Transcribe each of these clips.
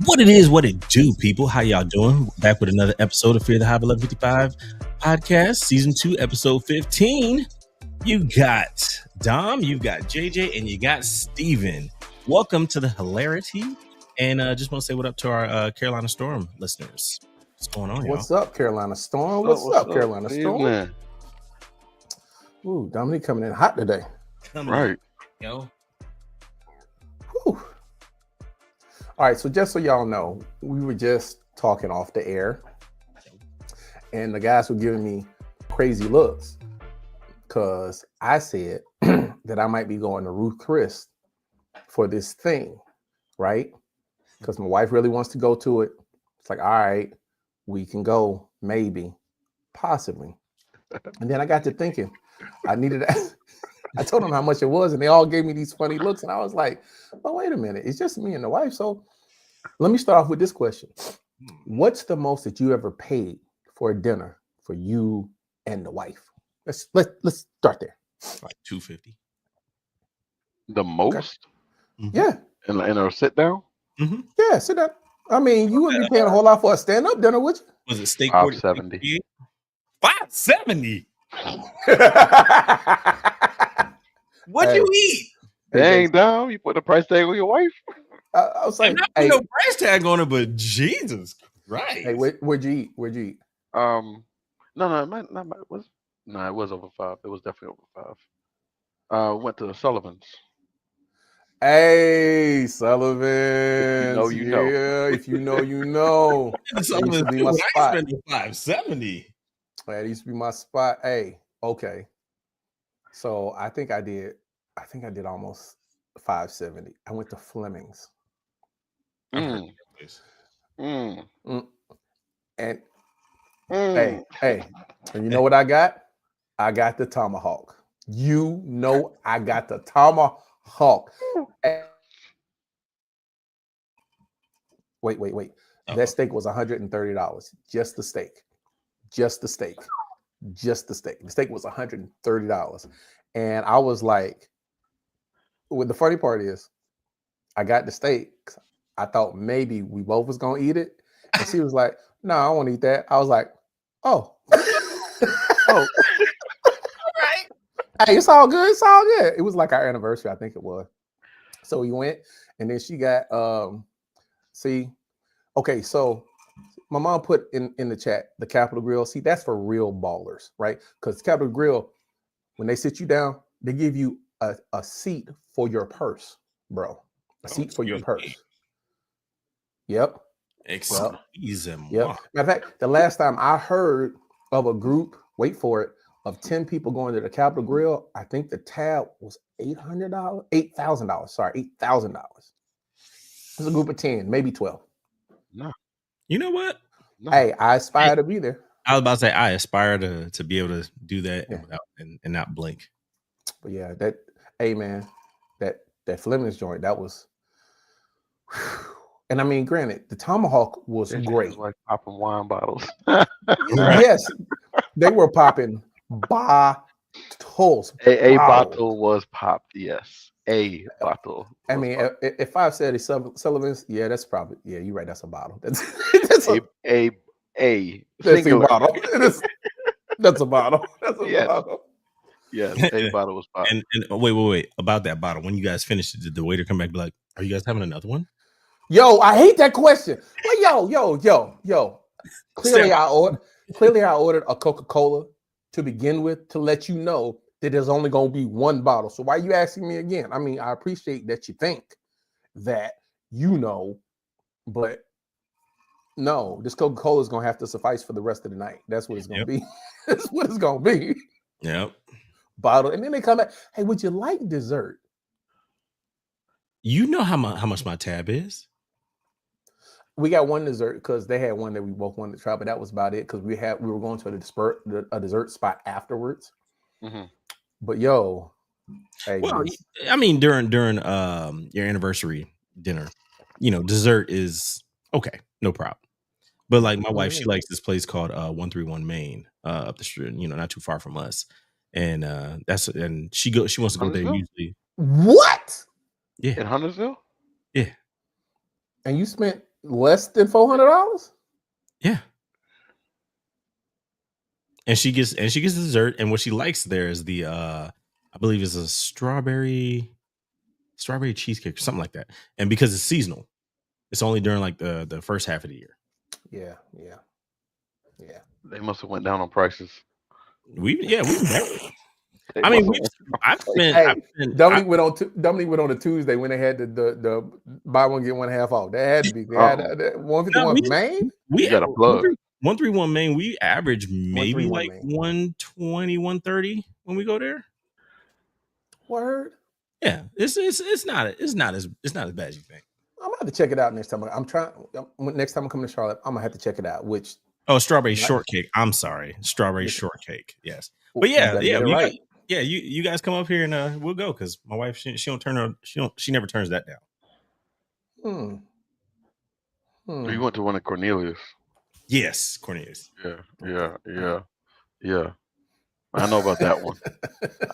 What it is, what it do, people. How y'all doing? Back with another episode of Fear the Hive 1155 podcast, season 2, episode 15. You got Dom, you got JJ, and you got Steven. Welcome to the hilarity. And just want to say what up to our Carolina Storm listeners. What's going on, y'all? What's up, Carolina Storm? What's up, Carolina Storm? Ooh, Dominique coming in hot today. Right. Yo. Whew. All right, so just so y'all know, we were just talking off the air, and the guys were giving me crazy looks because I said that I might be going to Ruth Chris for this thing, right? Because my wife really wants to go to it. It's like, all right, we can go, maybe, possibly. And then I got to thinking, I needed that. I told them how much it was, and they all gave me these funny looks, and I was like, oh, wait a minute, it's just me and the wife. So let me start off with this question. What's the most that you ever paid for a dinner for you and the wife? Let's start there. Like $250. The most? Okay. Yeah. In a sit down? Mm-hmm. Yeah, sit down. I mean, you wouldn't be paying a whole lot for a stand-up dinner, would you? Was it steak? $570. $570? What'd you eat? Dang, Dom, you put the price tag on your wife? I was like, I'm not putting no price tag on it, but Jesus Christ. Hey, where'd you eat? Where'd you eat? No, it was over 5. It was definitely over 5. Went to Sullivan's. Hey, Sullivan. You know. If you know, you know. That used to be my spot. I spent $570. That used to be my spot. Hey, okay. So I think I did almost $570. I went to Fleming's. Mm. And hey, and you know what I got? I got the tomahawk. You know I got the tomahawk. Wait. Uh-oh. That steak was $130. Just the steak. The steak was $130. And I was like, well, the funny part is, I got the steak. I thought maybe we both was gonna eat it. And she was like, no, I won't eat that. I was like, oh. All right. Hey, it's all good. It was like our anniversary, I think it was. So we went, and then she got okay, so my mom put in the chat the Capitol Grill. See, that's for real ballers, right? Because Capitol Grill, when they sit you down, they give you a seat for your purse, bro. A seat for your purse. Yep. Excuse me. Yep. Matter of fact, the last time I heard of a group, wait for it, of 10 people going to the Capitol Grill, I think the tab was $8,000. Sorry, $8,000. It's a group of 10, maybe 12. No. You know what? No. Hey, I aspire to be there. I was about to say I aspire to be able to do that and not blink. But yeah, hey man, that Fleming's joint, that was. And I mean, granted, the tomahawk was great. Like popping wine bottles. Yes, they were popping bottles. A bottle was popped. Yes, a bottle. I mean, if I said it's Sullivan's, yeah, that's probably you're right. That's a bottle. That's a bottle. That's a bottle. That's a bottle. Yes, a bottle was popped. And wait about that bottle. When you guys finished it, did the waiter come back and be like, "Are you guys having another one?" Yo, I hate that question. Like, yo. Clearly, I ordered a Coca-Cola to begin with to let you know that there's only going to be one bottle. So why are you asking me again? I mean, I appreciate that you think that you know, but no, this Coca-Cola is going to have to suffice for the rest of the night. That's what it's going to be. That's what it's going to be. Yep. Bottle. And then they come back, hey, would you like dessert? You know how much my tab is? We got one dessert because they had one that we both wanted to try, but that was about it because we were going to a dessert spot afterwards. Mm-hmm. But yo, hey, well, I mean during your anniversary dinner, dessert is okay, no problem. But like my wife, she likes this place called 131 Main up the street, not too far from us, and she wants to go there usually. What? Yeah, in Huntersville. Yeah. And you spent Less than $400? Yeah. And she gets dessert, and what she likes there is the I believe is a strawberry cheesecake or something like that. And because it's seasonal, it's only during like the first half of the year. Yeah. They must have went down on prices. Dominique went on a Tuesday when they had the buy one get one half off. That had to be. They had 151 Main. We got a plug. 131 Main. We average maybe like 120, 130 when we go there. Word. Yeah, it's not as bad as you think. I'm gonna have to check it out next time. Next time I'm coming to Charlotte, I'm gonna have to check it out. Strawberry shortcake. I'm sorry, strawberry shortcake. Yes, but you guys come up here and we'll go because my wife she never turns that down. You went to one of Cornelius. Yes, Cornelius. Yeah. I know about that one.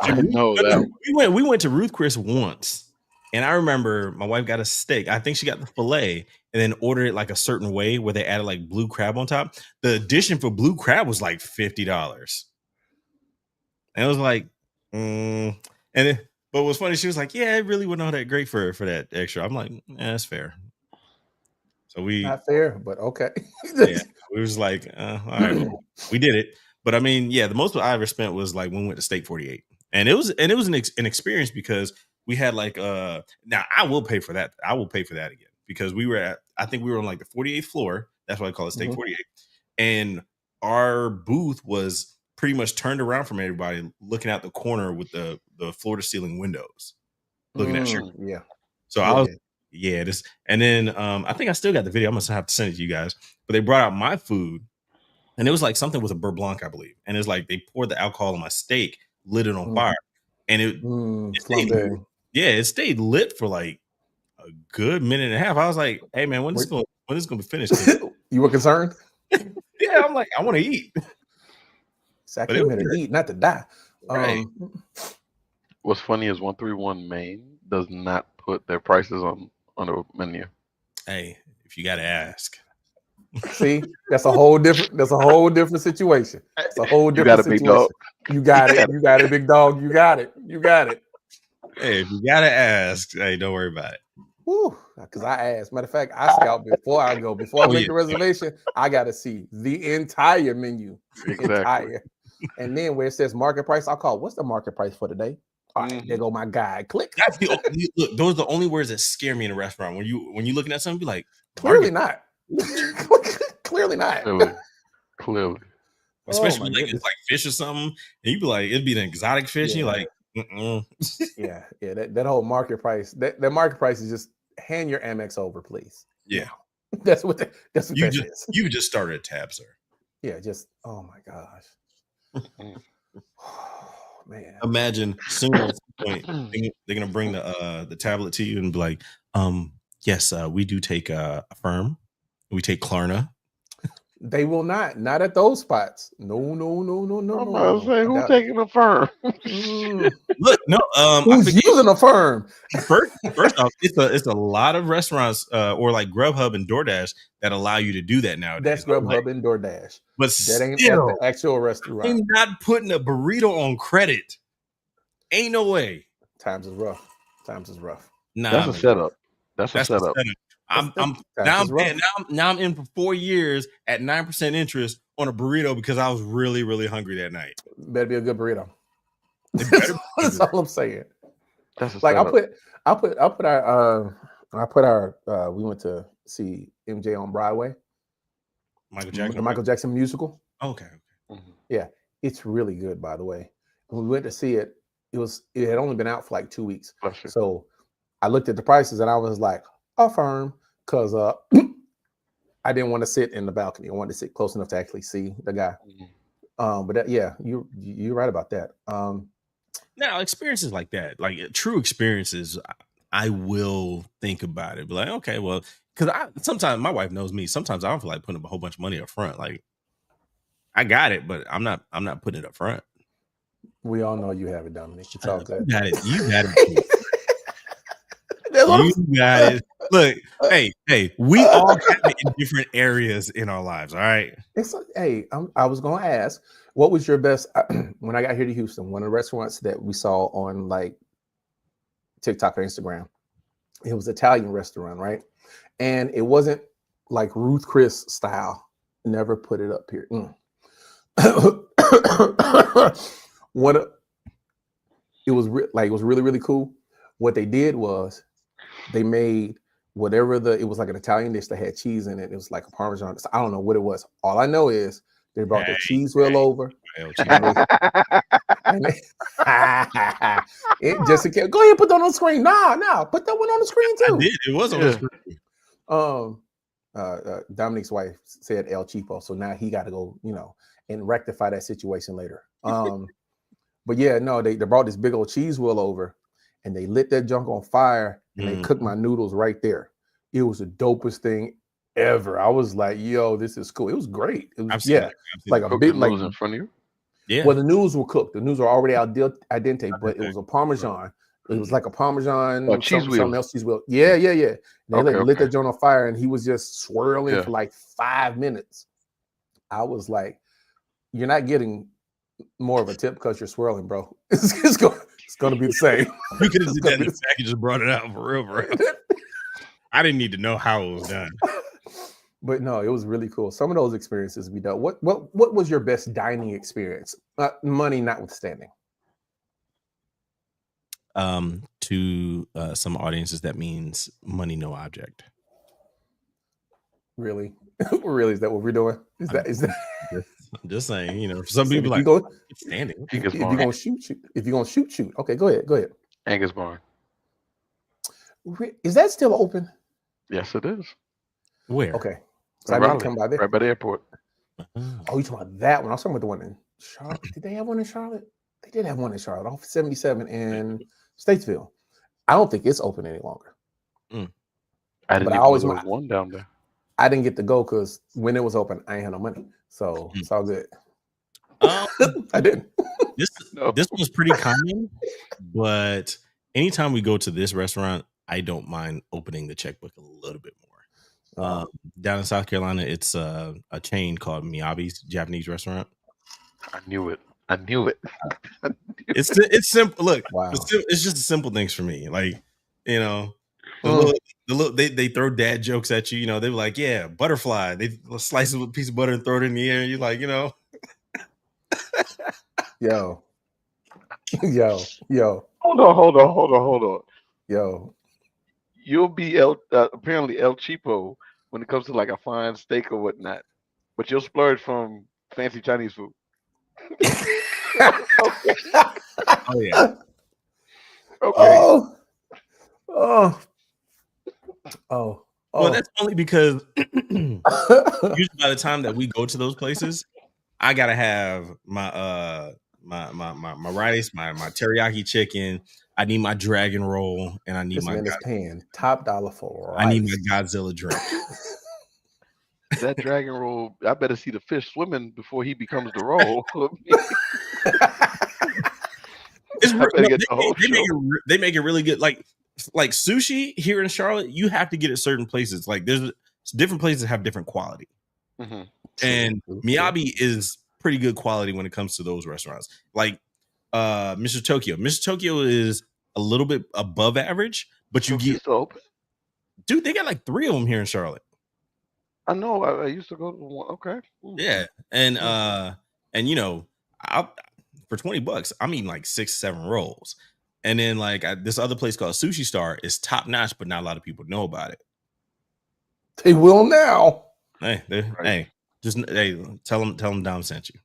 I know that one. We went to Ruth Chris once, and I remember my wife got a steak. I think she got the filet, and then ordered it like a certain way where they added like blue crab on top. The addition for blue crab was like $50, and it was like, but what's funny, she was like, "Yeah, it really wasn't all that great for that extra." I'm like, that's fair. So not fair, but okay. Yeah, we was like, all right, we did it. But I mean, yeah, the most I ever spent was like when we went to Steak 48, and it was an experience because we had like now I will pay for that. I will pay for that again because I think we were on like the 48th floor. That's why I call it Steak 48, and our booth was pretty much turned around from everybody, looking out the corner with the floor to ceiling windows, looking at shit. Yeah. So I was. Yeah, and then I think I still got the video. I'm gonna have to send it to you guys. But they brought out my food, and it was like something with a beurre blanc, I believe. And it's like they poured the alcohol on my steak, lit it on fire, and it stayed lit for like a good minute and a half. I was like, "Hey man, when is this gonna be finished?" You were concerned? Yeah, I'm like, I want to eat. I came here to eat, not to die. Right. What's funny is 131 Main does not put their prices on the menu. Hey, if you gotta ask. See, that's a whole different situation. It's a whole different situation. You got it. You got it, big dog. You got it. Hey, if you gotta ask, hey, don't worry about it. Woo, because I asked. Matter of fact, I scout before I go. Before I make the reservation, I gotta see the entire menu. Exactly. And then where it says market price, I'll call. What's the market price for today? All right, there go my guide. Click. That's look, those are the only words that scare me in a restaurant. When you're looking at something, be like, clearly not. Clearly not. Clearly. Especially like it's like fish or something, and you'd be like, it'd be an exotic fish, and you're like, yeah. That whole market price. That market price is just hand your Amex over, please. Yeah, that's what that is. You just started a tab, sir. Yeah, just oh my gosh. Man, imagine soon at some point they're gonna bring the tablet to you and be like, yes, we do take Affirm, we take Klarna. They will not at those spots. No. I'm about to say, who's taking Affirm? Look, no, who's using Affirm? First off, it's a lot of restaurants or like Grubhub and DoorDash that allow you to do that nowadays. That's Grubhub and DoorDash, but that ain't at the actual restaurant. I'm not putting a burrito on credit. Ain't no way. Times is rough. Nah, that's a setup. That's a setup. I'm in for 4 years at 9% interest on a burrito because I was really, really hungry that night. Better be a good burrito. That's all I'm saying. That's like we went to see MJ on Broadway. The Michael Jackson musical. Okay. Mm-hmm. Yeah, it's really good, by the way. When we went to see it, it had only been out for like 2 weeks. So I looked at the prices and I was like, Affirm, because I didn't want to sit in the balcony. I wanted to sit close enough to actually see the guy. But you're right about that. Now, experiences like that, like true experiences, I will think about it. Be like, okay, well, because sometimes my wife knows me. Sometimes I don't feel like putting a whole bunch of money up front. Like, I got it, but I'm not putting it up front. We all know you have it, Dominique. It's all good. You got it. You got it. You got it. Look, hey, we all have it in different areas in our lives. All right. I was gonna ask, what was your best when I got here to Houston? One of the restaurants that we saw on like TikTok or Instagram. It was an Italian restaurant, right? And it wasn't like Ruth Chris style. Never put it up here. It was really, really cool. What they did was they made it was like an Italian dish that had cheese in it. It was like a Parmesan. I don't know what it was. All I know is they brought the cheese wheel over. Jessica, go ahead and put that on the screen. No, put that one on the screen too. I did. It was on the screen. Dominique's wife said El Cheapo, so now he got to go, and rectify that situation later. But yeah, no, they brought this big old cheese wheel over, and they lit that junk on fire, and they cooked my noodles right there. It was the dopest thing ever. I was like, yo, this is cool. It was great. It was, like a big noodles in front of you. Yeah. Well, the noodles were cooked. The noodles were already al dente, but it was a Parmesan. It was like a Parmesan, something else cheese wheel. Yeah. They lit that joint on fire, and he was just swirling for like 5 minutes. I was like, you're not getting more of a tip because you're swirling, bro. It's going to be the same. You could have did that in the back and just brought it out for real, bro. I didn't need to know how it was done. But no, it was really cool. Some of those experiences we done. What was your best dining experience? Money notwithstanding. To some audiences, that means money no object. Really? Really? Is that what we're doing? Is that? I'm just saying, for some people like standing. If you're gonna shoot. If you're gonna shoot. Okay, go ahead. Angus Barn. Is that still open? Yes, it is. Where? Okay. So I didn't come by there. Right by the airport. Oh, you talking about that one? I was talking about the one in Charlotte. Did they have one in Charlotte? They did have one in Charlotte off 77 in Statesville. I don't think it's open any longer. I didn't know there was one down there. I didn't get to go because when it was open, I ain't had no money. So it's all good. I didn't. This was pretty common, but anytime we go to this restaurant, I don't mind opening the checkbook a little bit more. Down in South Carolina, it's a chain called Miyabi's Japanese restaurant. I knew it. It's simple. Look, wow. It's just the simple things for me. Like, the little they throw dad jokes at you. They were like, yeah, butterfly. They slice it with a piece of butter and throw it in the air. And you're like, Yo. Hold on. Yo. You'll be apparently El Cheapo when it comes to like a fine steak or whatnot, but you'll splurge from fancy Chinese food. Okay. Oh yeah. Okay. Oh. Well, that's only because usually by the time that we go to those places, I gotta have my my rice, my teriyaki chicken. I need my dragon roll, and I need my paying top dollar for rice. I need my Godzilla drink. That dragon roll, I better see the fish swimming before he becomes the roll. They make it really good. Like sushi here in Charlotte, you have to get at certain places. Like there's different places that have different quality. Mm-hmm. And Miyabi is pretty good quality when it comes to those restaurants. Like Mr. Tokyo. Mr. Tokyo is a little bit above average, but you get open. Dude, they got like 3 of them here in Charlotte. I know. I used to go to one. Okay. Yeah. And for $20, I'm eating like 6-7 rolls. And then like this other place called Sushi Star is top notch, but not a lot of people know about it. They will now. Hey, tell them Dom sent you.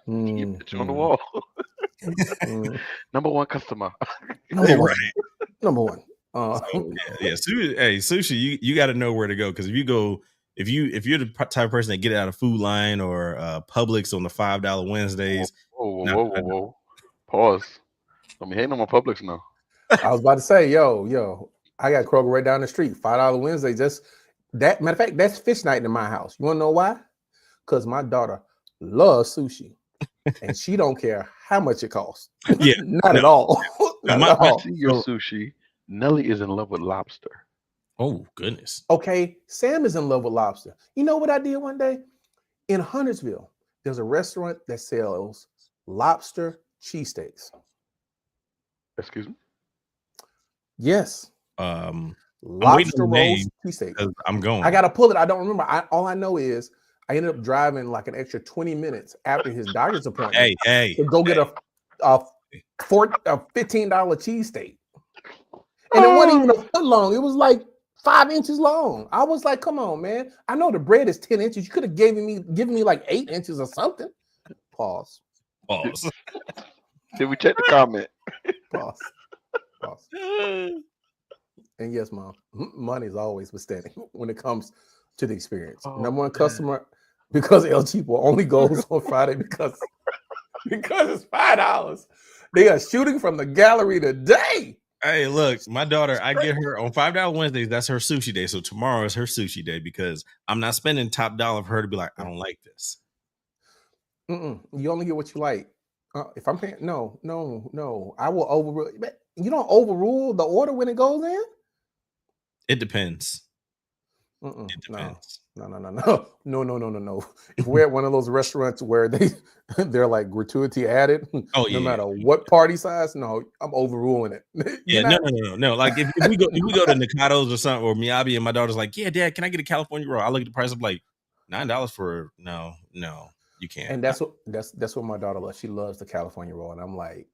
Keep it on the wall. Number one customer. Number one. Sushi, you got to know where to go, because if you're the type of person that get it out of Food Line or Publix on the $5 Wednesdays. Whoa. Pause. Let me hate on my Publix now. I was about to say, yo, I got Kroger right down the street. $5 Wednesday. Just that. Matter of fact, that's fish night in my house. You want to know why? Because my daughter loves sushi, and she don't care how much it costs. Yeah, not at all. Not at all. Your sushi Nelly is in love with lobster. Oh goodness. Okay, Sam is in love with lobster. You know what I did one day? In Huntersville, there's a restaurant that sells lobster cheesesteaks. Excuse me? Yes. I'm waiting Lobster on the rolls name cheesesteak. because I'm going. I got to pull it. I don't remember. All I know is I ended up driving like an extra 20 minutes after his doctor's appointment Hey, to go get a $15 cheesesteak. And it wasn't even a foot long. It was like 5 inches long. I was like, come on, man. I know the bread is 10 inches. You could have given me like 8 inches or something. Pause. Did we check the comment? Pause. And yes, Mom, money is always withstanding when it comes to the experience. Number one customer, because El Cheapo only goes on Friday because it's $5. They are shooting from the gallery today. Hey, look, my daughter, I get her on $5 Wednesdays. That's her sushi day. So tomorrow is her sushi day because I'm not spending top dollar for her to be like, I don't like this. You only get what you like. If I'm paying, no, I will overrule. You don't overrule the order when it goes in. It depends. It depends. No. If we're at one of those restaurants where they're like gratuity added, no matter what party size, no, I'm overruling it. No. Like if we go to Nikado's or something, or Miyabi, and my daughter's like, yeah, Dad, can I get a California roll? I look at the price, I'm like, $9 for no, you can't. And that's what my daughter loves. She loves the California roll, and I'm like,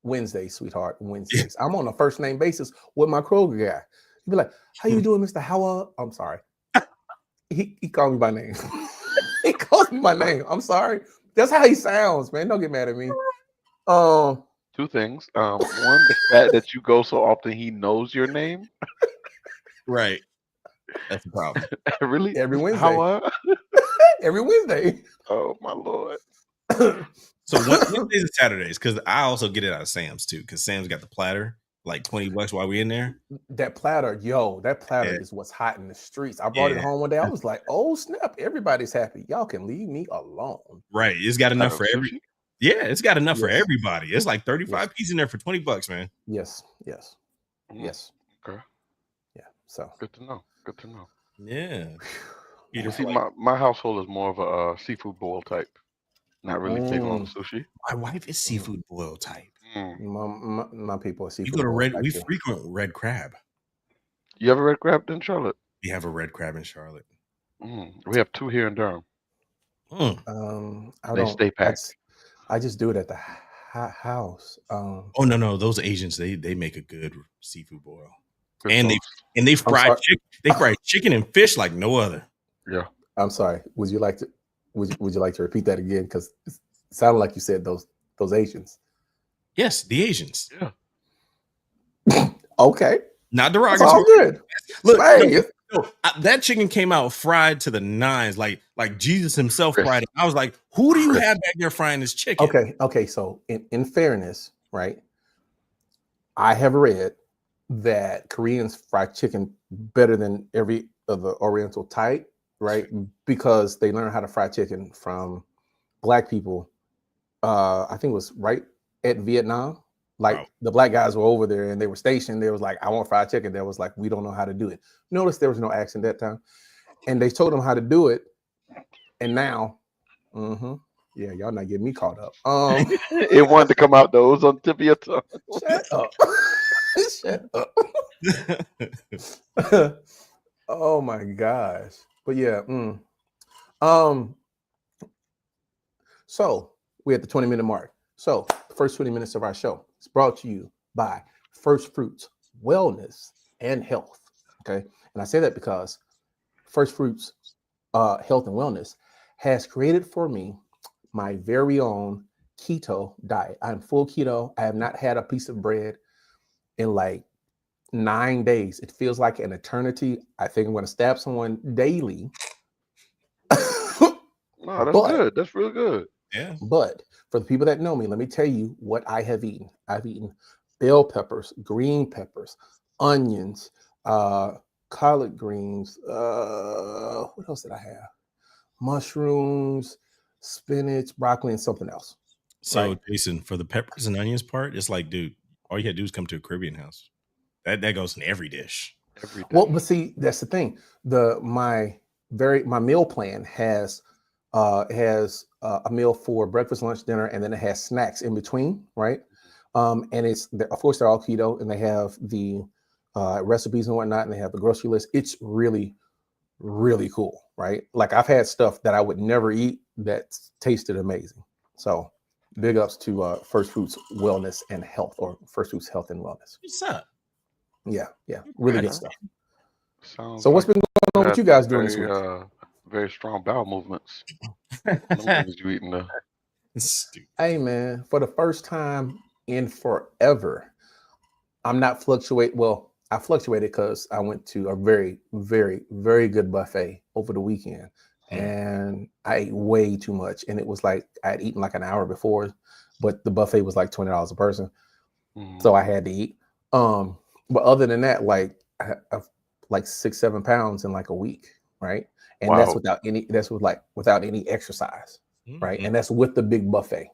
Wednesdays, sweetheart, Wednesdays. I'm on a first name basis with my Kroger guy. He'd be like, how you doing, Mr. Howard? I'm sorry. He called me by name. He calls me by name. I'm sorry. That's how he sounds, man. Don't get mad at me. Two things. One, the fact that you go so often, he knows your name. Right. That's the problem. Really? Every Wednesday. Howard? Every Wednesday. Oh my Lord. So Wednesdays and Saturdays, because I also get it out of Sam's too, because Sam's got the platter, like $20 while we in there. That platter is what's hot in the streets. I brought it home one day. I was like, oh snap, everybody's happy. Y'all can leave me alone. Right. It's got enough for every. Yeah, it's got enough for everybody. It's like 35 pieces in there for $20, man. Yes. Okay. Yeah. So good to know. Yeah. You see, my household is more of a seafood boil type. Not really taking on the sushi. My wife is seafood boil type. My people are seafood. You go to we frequent Red Crab. You have a Red Crab in Charlotte? We have a Red Crab in Charlotte. We have 2 here in Durham. They stay packed. I just do it at the house. No, those Asians they make a good seafood boil, good and they fry chicken. They fry chicken and fish like no other. Yeah. I'm sorry. Would you like to repeat that again? Because it sounded like you said those Asians. Yes, the Asians. Yeah. Okay. Not derogatory. All good. Look, that chicken came out fried to the nines, like Jesus himself fried it. I was like, who do you have back there frying this chicken? Okay. So in fairness, right? I have read that Koreans fry chicken better than every other Oriental type, right? Because they learned how to fry chicken from Black people. I think it was right at Vietnam. Like the Black guys were over there and they were stationed. They was like, I want fried chicken. They was like, we don't know how to do it. Notice there was no accent that time. And they told them how to do it. And now, yeah, y'all not getting me caught up. It wanted to come out though. It was on the tip of your tongue. Shut up. Oh my gosh. But yeah. So we're at the 20-minute mark. So the first 20 minutes of our show is brought to you by First Fruits Wellness and Health. Okay. And I say that because First Fruits Health and Wellness has created for me my very own keto diet. I'm full keto. I have not had a piece of bread in like 9 days. It feels like an eternity. I think I'm going to stab someone daily. No, that's good. That's real good. Yeah. But for the people that know me, let me tell you what I have eaten. I've eaten bell peppers, green peppers, onions, collard greens. What else did I have? Mushrooms, spinach, broccoli, and something else. So, Jason, for the peppers and onions part, it's like, dude, all you had to do is come to a Caribbean house. That goes in every dish. Every day. Well, but see, that's the thing. My meal plan has a meal for breakfast, lunch, dinner, and then it has snacks in between, right? And of course they're all keto, and they have the recipes and whatnot, and they have the grocery list. It's really, really cool, right? Like I've had stuff that I would never eat that tasted amazing. So big ups to First Fruits Wellness and Health, or First Fruits Health and Wellness. What's up? Yeah, really good Right. stuff. Sounds So what's like been going on with you guys doing this very, week? very strong bowel movements. Them things you eating there. Stupid. Hey man, for the first time in forever, I'm not fluctuate. Well, I fluctuated because I went to a very, very, very good buffet over the weekend, and I ate way too much. And it was like I had eaten like an hour before, but the buffet was like $20 a person, so I had to eat. But other than that, like I've like 6-7 pounds in like a week, right? And Wow. that's without any exercise, right? And that's with the big buffet.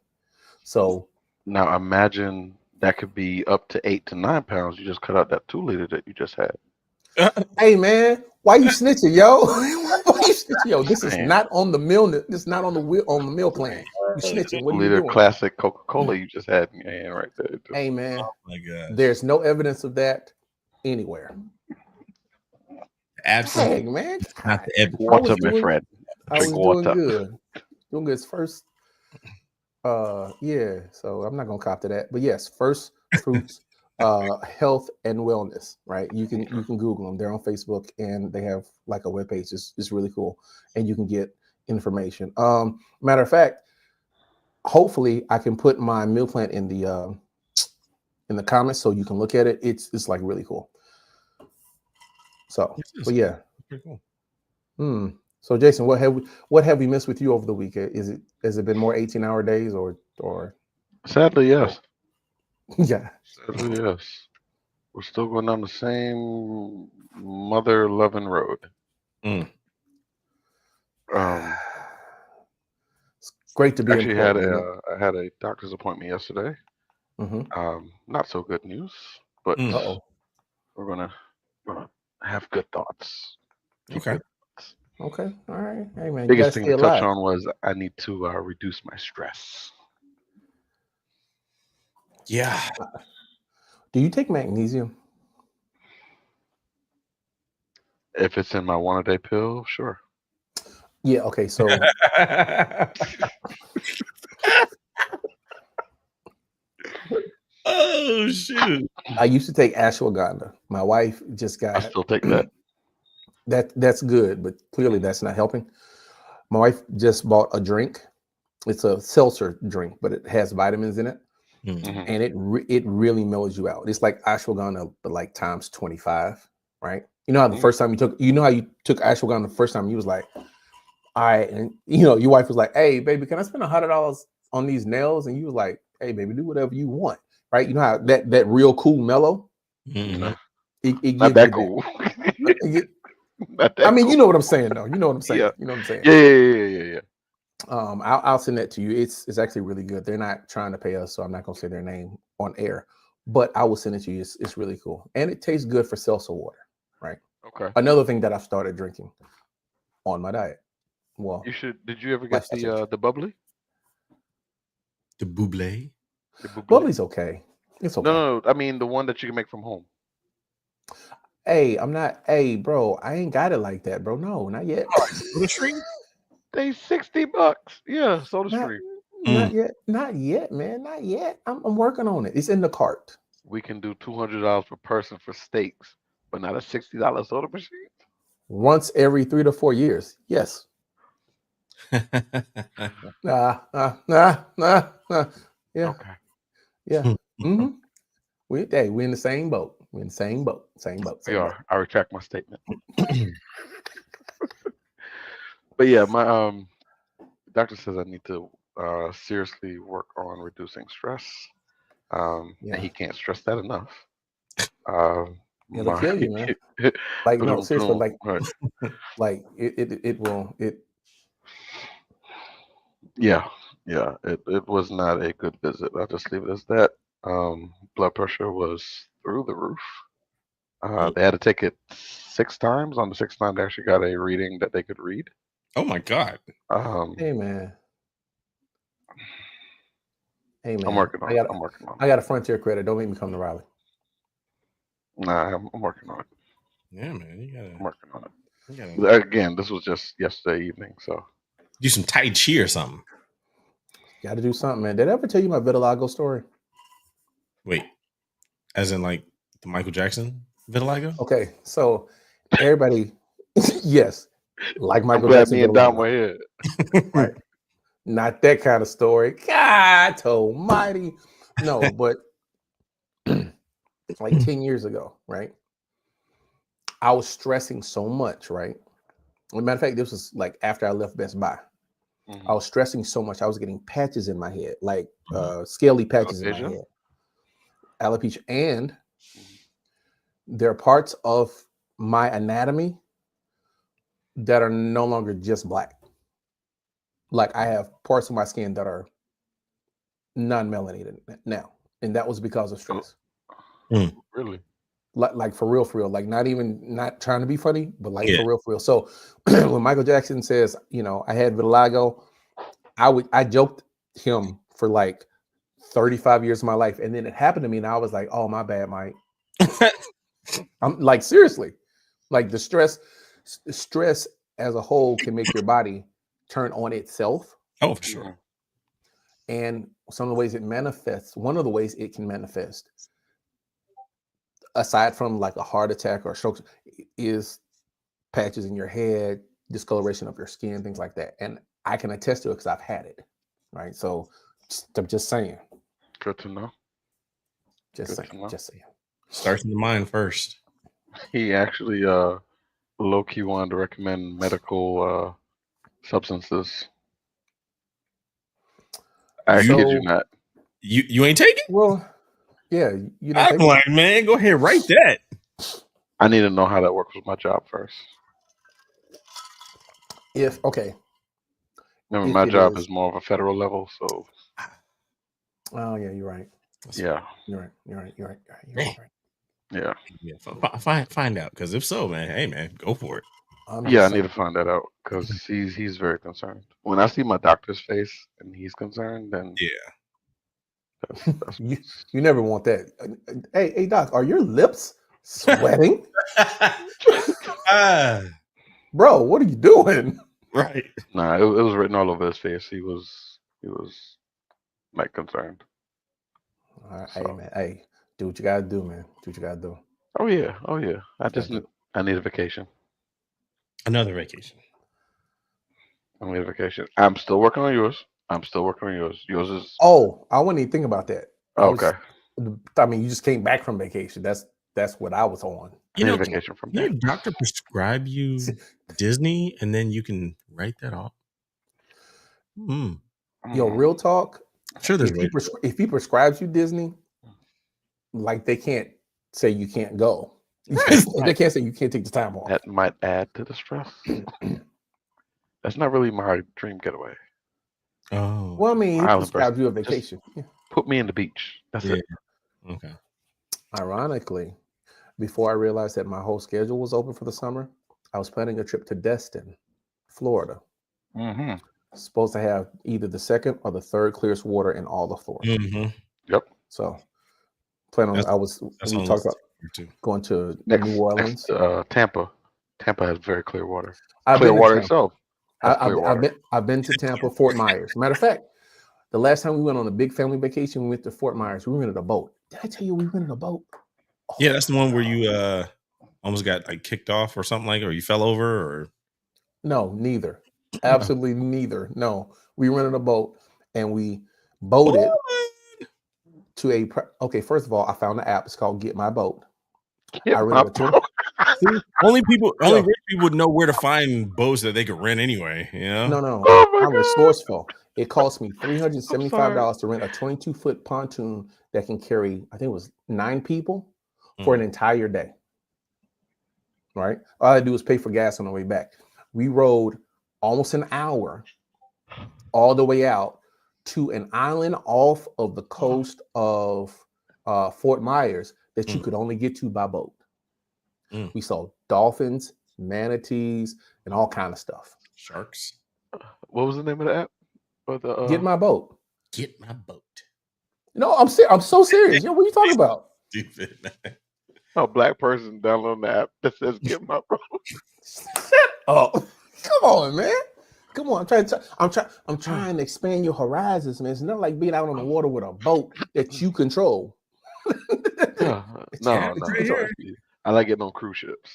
So Now imagine that could be up to 8 to 9 pounds. You just cut out that 2-liter that you just had. hey man, why you snitching, yo? Why you snitching, yo? This is not on the meal. This is not on the meal plan. You snitching. What are you 2-liter doing? classic Coca-Cola you just had in your hand right there. Hey man, Oh my God. there's no evidence of that anywhere. Absolutely. Dang, man. Not the evidence. Water, my friend. I was Drink doing water. good. Doing good. First, yeah. So I'm not gonna cop to that, but yes, First Fruits, Health and Wellness. Right? You can Google them. They're on Facebook and they have like a webpage. It's really cool, and you can get information. Matter of fact, hopefully I can put my meal plan in the comments so you can look at it. It's like really cool. So, but yeah. Pretty cool. So Jason, what have we missed with you over the week? Has it been more 18-hour days or Sadly, yes. yeah. Sadly, yes. We're still going down the same mother-loving road. It's great to be Actually in I had a doctor's appointment yesterday. Not so good news, but we're gonna have good thoughts. Okay. Okay. All right. Hey man, Biggest thing you to gotta touch stay alive. on was I need to reduce my stress. Yeah. Do you take magnesium? If it's in my 1-a-day pill, sure. Yeah. Okay. So oh shoot. I used to take ashwagandha. My wife just got. I still take that. That's good, but clearly that's not helping. My wife just bought a drink. It's a seltzer drink, but it has vitamins in it, and it really mellows you out. It's like ashwagandha, but like times 25, right? You know how the first time how you took ashwagandha the first time, you was like, all right, and your wife was like, hey, baby, can I spend $100 on these nails? And you was like, hey, baby, do whatever you want, right? You know how that real cool mellow. Not That cool. I mean, you know what I'm saying, though. You know what I'm saying. Yeah. You know what I'm saying. Yeah. I'll send that to you. It's actually really good. They're not trying to pay us, so I'm not gonna say their name on air, but I will send it to you. It's really cool, and it tastes good for seltzer water, right? Okay. Another thing that I've started drinking on my diet. Well, you should. Did you ever get the bubbly? The bubbly? Bubbly's okay. It's okay. No. I mean the one that you can make from home. Hey, I'm not. Hey, bro, I ain't got it like that, bro. No, not yet. Soda Stream? They $60. Yeah, Soda Stream. Not yet, man. Not yet. I'm working on it. It's in the cart. We can do $200 per person for steaks, but not a $60 soda machine. Once every 3 to 4 years. Yes. Yeah. Okay. Yeah. We're in the same boat. We're in the same boat. We are. I retract my statement. But yeah, my doctor says I need to seriously work on reducing stress. And he can't stress that enough. It'll kill you, man. Like no, seriously, like it will. Yeah. It was not a good visit. I'll just leave it as that. Blood pressure was through the roof. They had to take it 6 times. On the 6th time, they actually got a reading that they could read. Oh my God. Hey man. Hey man. I'm working on it. I got a Frontier credit. Don't make me come to Raleigh. Nah, I'm working on it. Yeah, man. I'm working on it. Again, this was just yesterday evening, so do some Tai Chi or something. Got to do something, man. Did I ever tell you my vitiligo story? Wait, as in like the Michael Jackson vitiligo? Okay, so everybody, yes, like Michael I'm glad Jackson. Me and Dom were here. Right. Not that kind of story. God almighty. No, but like 10 years ago, right? I was stressing so much, right? As a matter of fact, this was like after I left Best Buy. Mhm. I was stressing so much. I was getting patches in my head, like scaly patches in my head. Alopecia. And there are parts of my anatomy that are no longer just black. Like I have parts of my skin that are non-melanated now. And that was because of stress. Really? Like for real, like not trying to be funny, but like for real. So when Michael Jackson says, you know, I had vitiligo, I joked him for like 35 years of my life, and then it happened to me, and I was like, oh, my bad, Mike. I'm like, seriously, like the stress as a whole can make your body turn on itself. Oh, for sure. And some of the ways it manifests, one of the ways it can manifest, aside from like a heart attack or stroke, is patches in your head, discoloration of your skin, things like that. And I can attest to it because I've had it. Right. So I'm just saying. Good to know. Just saying. Starts in the mind first. He actually low-key wanted to recommend medical substances. I kid you not. You ain't taking? Well, yeah. You I'm like, man, go ahead, write that. I need to know how that works with my job first. Remember, my job is more of a federal level, so. Oh yeah, you're right. Yeah, you're right. Yeah. Find out, because if so, man, hey man, go for it. I need to find that out because he's very concerned. When I see my doctor's face and he's concerned, then that's you never want that. Hey doc, are your lips sweating? Bro, what are you doing? Right. Nah, it was written all over his face. He was like concerned. All right, so. Hey man, hey, do what you gotta do, man. Do what you gotta do. Oh yeah. I need a vacation. Another vacation. I need a vacation. I'm still working on yours. Yours is. Oh, I wouldn't even think about that. Okay. I mean, you just came back from vacation. That's what I was on. You know, vacation from your doctor prescribe you Disney, and then you can write that off. Yo, real talk. I'm sure there's if he prescribes you Disney, like they can't say you can't go. They can't say you can't take the time off. That might add to the stress. That's not really my dream getaway. Oh, well, I mean, he prescribed you a vacation. Put me in the beach. That's it. Okay. Ironically, before I realized that my whole schedule was open for the summer, I was planning a trip to Destin, Florida. Mm-hmm. Supposed to have either the second or the third clearest water in all of Florida. Mm-hmm. Yep. So, we talked about going to New Orleans. Tampa. Tampa has very clear water. Clear water itself. I've been to Tampa, Fort Myers. Matter of fact, the last time we went on a big family vacation, we went to Fort Myers. We rented a boat. Did I tell you we rented a boat? Oh, yeah, that's the one where you almost got like kicked off or something like, or you fell over, or no, neither. Absolutely neither. No, we rented a boat and we boated to okay. First of all, I found the app. It's called Get My Boat. Only rich people would know where to find boats that they could rent anyway. You know? No. I'm resourceful. It cost me $375 to rent a 22-foot pontoon that can carry, I think it was 9 people for an entire day. Right? All I had to do was pay for gas on the way back. We rode almost an hour all the way out to an island off of the coast of Fort Myers that you could only get to by boat. We saw dolphins, manatees, and all kind of stuff. Sharks. What was the name of the app? Or the, Get my boat. Get my boat. No, I'm so serious. Yo, what are you talking about? Stupid. A black person downloading the app that says "Get my boat." Shut up! Come on, man. Come on. I'm trying to expand your horizons, man. It's not like being out on the water with a boat that you control. No. I like getting on cruise ships.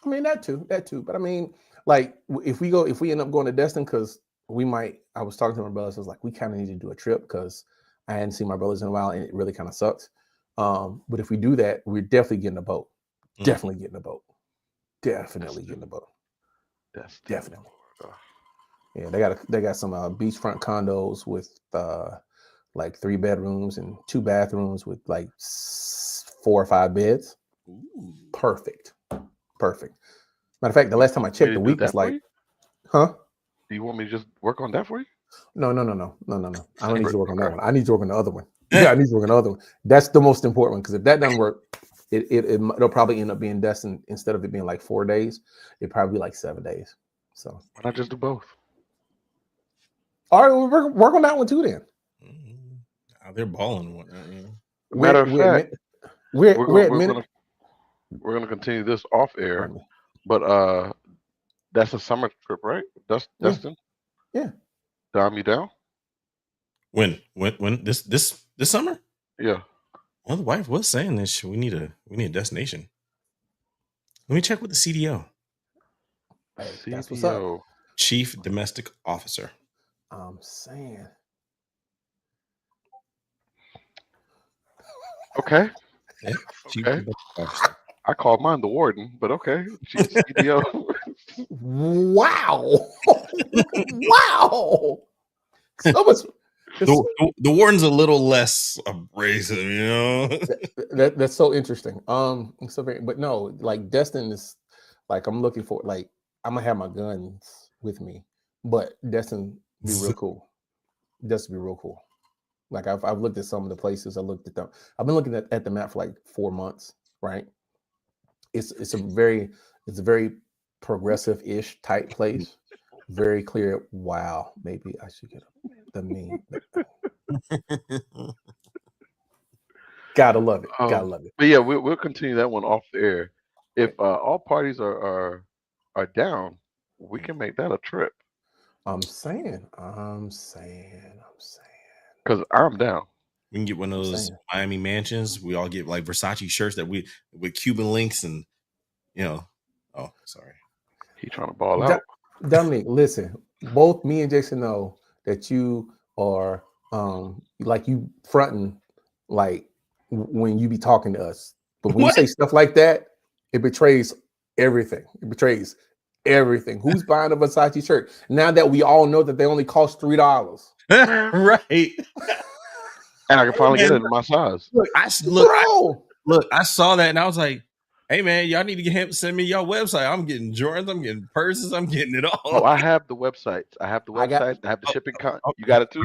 I mean that too. But I mean, like if we end up going to Destin, because I was talking to my brothers, I was like, we kind of need to do a trip because I hadn't seen my brothers in a while and it really kind of sucks. But if we do that, we're definitely getting a boat. Definitely getting a boat. Definitely getting a boat. Definitely. Yeah, they got some beachfront condos with like 3 bedrooms and 2 bathrooms with like 4 or 5 beds. Ooh. Perfect. Matter of fact, the last time I checked, the week was like, huh? Do you want me to just work on that for you? No. I don't need you to work on that one. I need you to work on the other one. Yeah, I need you to work on the other one. That's the most important one, because if that doesn't work, it'll probably end up being Destin. Instead of it being like 4 days, it'd probably be like 7 days. So why not just do both? All right, we'll work on that one too then. They're balling. Matter of fact, we're gonna continue this off air, but that's a summer trip, right? Destin. Yeah. Dom, you down? When this summer? Yeah. Well, the wife was saying this. We need a destination. Let me check with the CDO. Hey, that's what's up. Chief Domestic Officer. I'm saying. Okay. Yeah. Okay. I called mine the warden, but okay. Chief CDO. Wow. Wow. So much. The warden's a little less abrasive, you know. That's so interesting. But no, like Destin is like, I'm looking for, like, I'm gonna have my guns with me, but Destin be real cool. Destin be real cool. Like I've looked at some of the places. I've been looking at the map for like 4 months, right? It's a very progressive-ish type place. Very clear. Wow, maybe I should get the meme. Gotta love it. Gotta love it. But yeah, we'll continue that one off the air. If all parties are down, we can make that a trip. I'm saying. Because I'm down. We can get one of those Miami mansions. We all get like Versace shirts with Cuban links and, you know. Oh, sorry. He trying to ball out. Dominique, listen. Both me and Jason know that you are like you fronting like when you be talking to us. But when you say stuff like that, it betrays everything. Who's buying a Versace shirt now that we all know that they only cost $3? Right. And I can finally get it in my size. Look, I saw that and I was like, hey man, y'all need to send me your website. I'm getting Jordans, I'm getting purses, I'm getting it all. Oh, I have the website. I have the shipping. You got it too?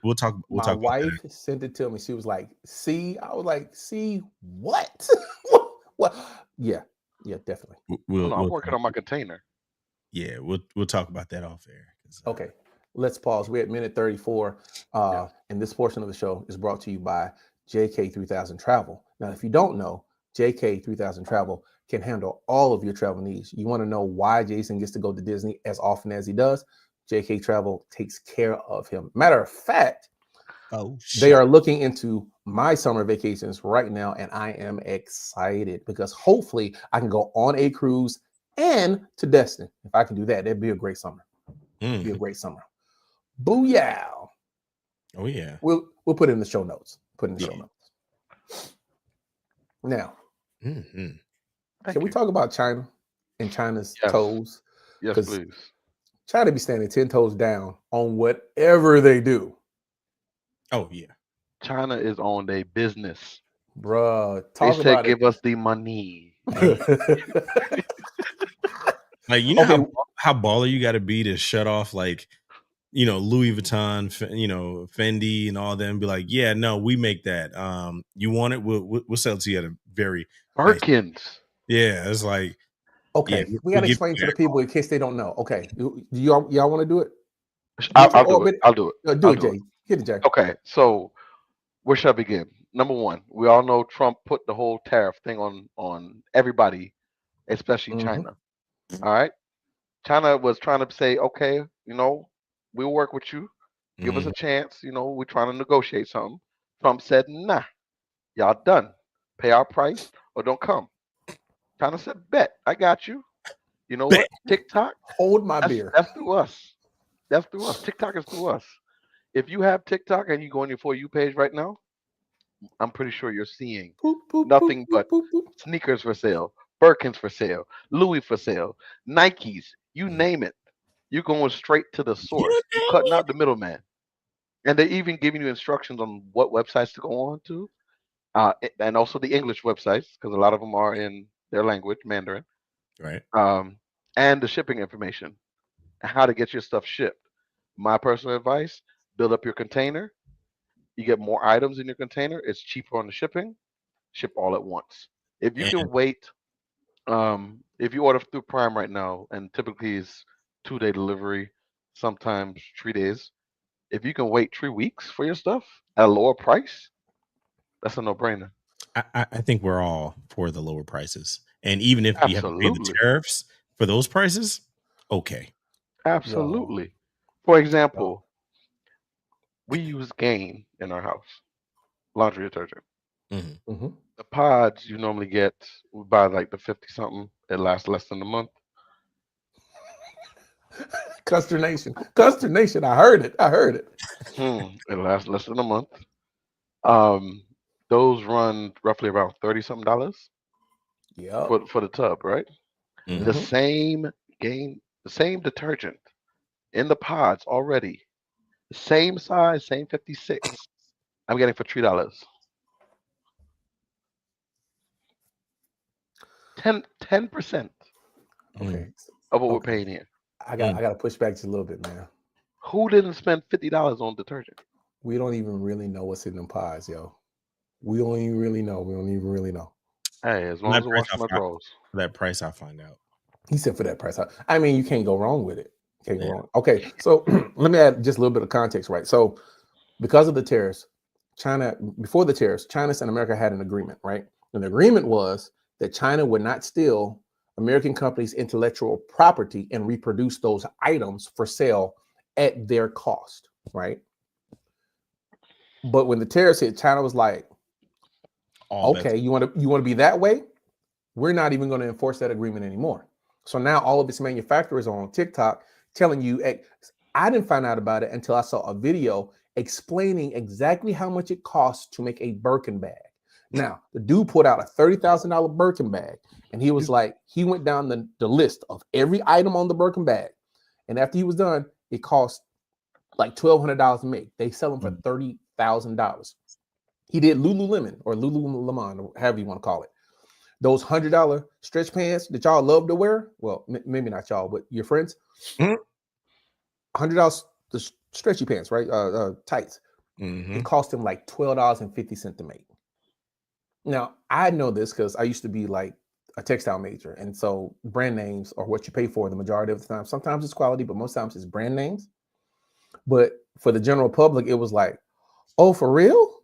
We'll talk. My wife sent it to me. She was like, see? I was like, see what? What? Yeah, definitely. I'm working on my container. Yeah, we'll talk about that off air. Okay. Let's pause. We're at minute 34. And this portion of the show is brought to you by JK3000 Travel. Now, if you don't know, JK3000 Travel can handle all of your travel needs. You want to know why Jason gets to go to Disney as often as he does? JK Travel takes care of him. Matter of fact, they are looking into my summer vacations right now, and I am excited because hopefully I can go on a cruise and to Destin. If I can do that, that'd be a great summer. Be a great summer. Booyah! Oh yeah. We'll put it in the show notes. Now, can we talk about China and China's toes? Yes, please. China be standing 10 toes down on whatever they do. Oh yeah. China is on their business. Bruh, they said give us the money. Like, you know how baller you got to be to shut off, like, you know, Louis Vuitton, you know, Fendi and all them, be like, yeah, no, we make that. You want it? We'll sell it to you at a very Birkins. Yeah, it's like Okay, we gotta explain to the people in case they don't know. Okay, do y'all want to do it? I'll do it. I'll do it. Do it, Jay. Hit it, Jay. Okay, so where should I begin? Number one, we all know Trump put the whole tariff thing on everybody, especially China. All right, China was trying to say, okay, we'll work with you. Give us a chance. We're trying to negotiate something. Trump said, nah, y'all done. Pay our price or don't come. China said, bet, I got you. You know what? TikTok. Hold my beer. That's through us. That's through us. TikTok is through us. If you have TikTok and you go on your For You page right now, I'm pretty sure you're seeing nothing but sneakers for sale, Birkins for sale, Louis for sale, Nikes, you name it. You're going straight to the source. You're cutting out the middleman. And they're even giving you instructions on what websites to go on to. And also the English websites, because a lot of them are in their language, Mandarin. Right. And the shipping information, how to get your stuff shipped. My personal advice, build up your container. You get more items in your container. It's cheaper on the shipping. Ship all at once. If you can wait, if you order through Prime right now, and typically it's 2-day delivery, sometimes 3 days. If you can wait 3 weeks for your stuff at a lower price, that's a no-brainer. I think we're all for the lower prices. And even if you have to pay the tariffs for those prices, okay. Absolutely. For example, we use Gain in our house, laundry detergent. The pods you normally get, we buy like the 50-something. It lasts less than a month. Consternation. I heard it. It lasts less than a month. Those run roughly around $30-something. Yeah. For the tub, right? The same detergent in the pods already, the same size, same 56. I'm getting for $3. 10% of what we're paying here. I got to push back just a little bit, man. Who didn't spend $50 on detergent? We don't even really know what's in them pods, yo. We don't even really know. Hey, as long as I wash my drawers. For that price, I'll find out. He said for that price. I mean, you can't go wrong with it. Can't go wrong. Okay, so let me add just a little bit of context, right? So because of the tariffs, before the tariffs, China and America had an agreement, right? And the agreement was that China would not steal American companies' intellectual property and reproduce those items for sale at their cost, right? But when the tariffs hit, China was like, okay, you want to be that way? We're not even going to enforce that agreement anymore. So now all of its manufacturers are on TikTok telling you, hey, I didn't find out about it until I saw a video explaining exactly how much it costs to make a Birkin bag. Now, the dude put out a $30,000 Birkin bag, and he was like, he went down the list of every item on the Birkin bag. And after he was done, it cost like $1,200 to make. They sell them for $30,000. He did LuluLemon or LuluLemon, or however you want to call it. Those $100 stretch pants that y'all love to wear. Well, maybe not y'all, but your friends. $100 the stretchy pants, right? Tights. It cost him like $12.50 to make. Now, I know this because I used to be like a textile major. And so brand names are what you pay for the majority of the time. Sometimes it's quality, but most times it's brand names. But for the general public, it was like, oh, for real?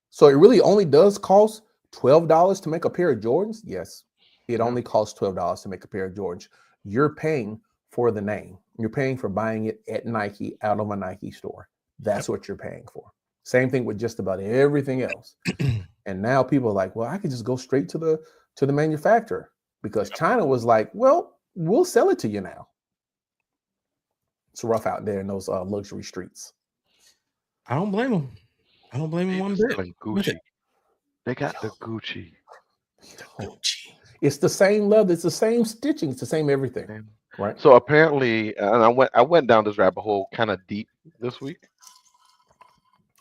So it really only does cost $12 to make a pair of Jordans? Yes, it only costs $12 to make a pair of Jordans. You're paying for the name. You're paying for buying it at Nike, out of a Nike store. That's what you're paying for. Same thing with just about everything else. And now people are like, well, I could just go straight to the manufacturer, because China was like, well, we'll sell it to you now. It's rough out there in those luxury streets. I don't blame them. I don't blame them one bit. Gucci. They got the Gucci. It's the same leather. It's the same stitching. It's the same everything. Right. So apparently, and I went down this rabbit hole kind of deep this week.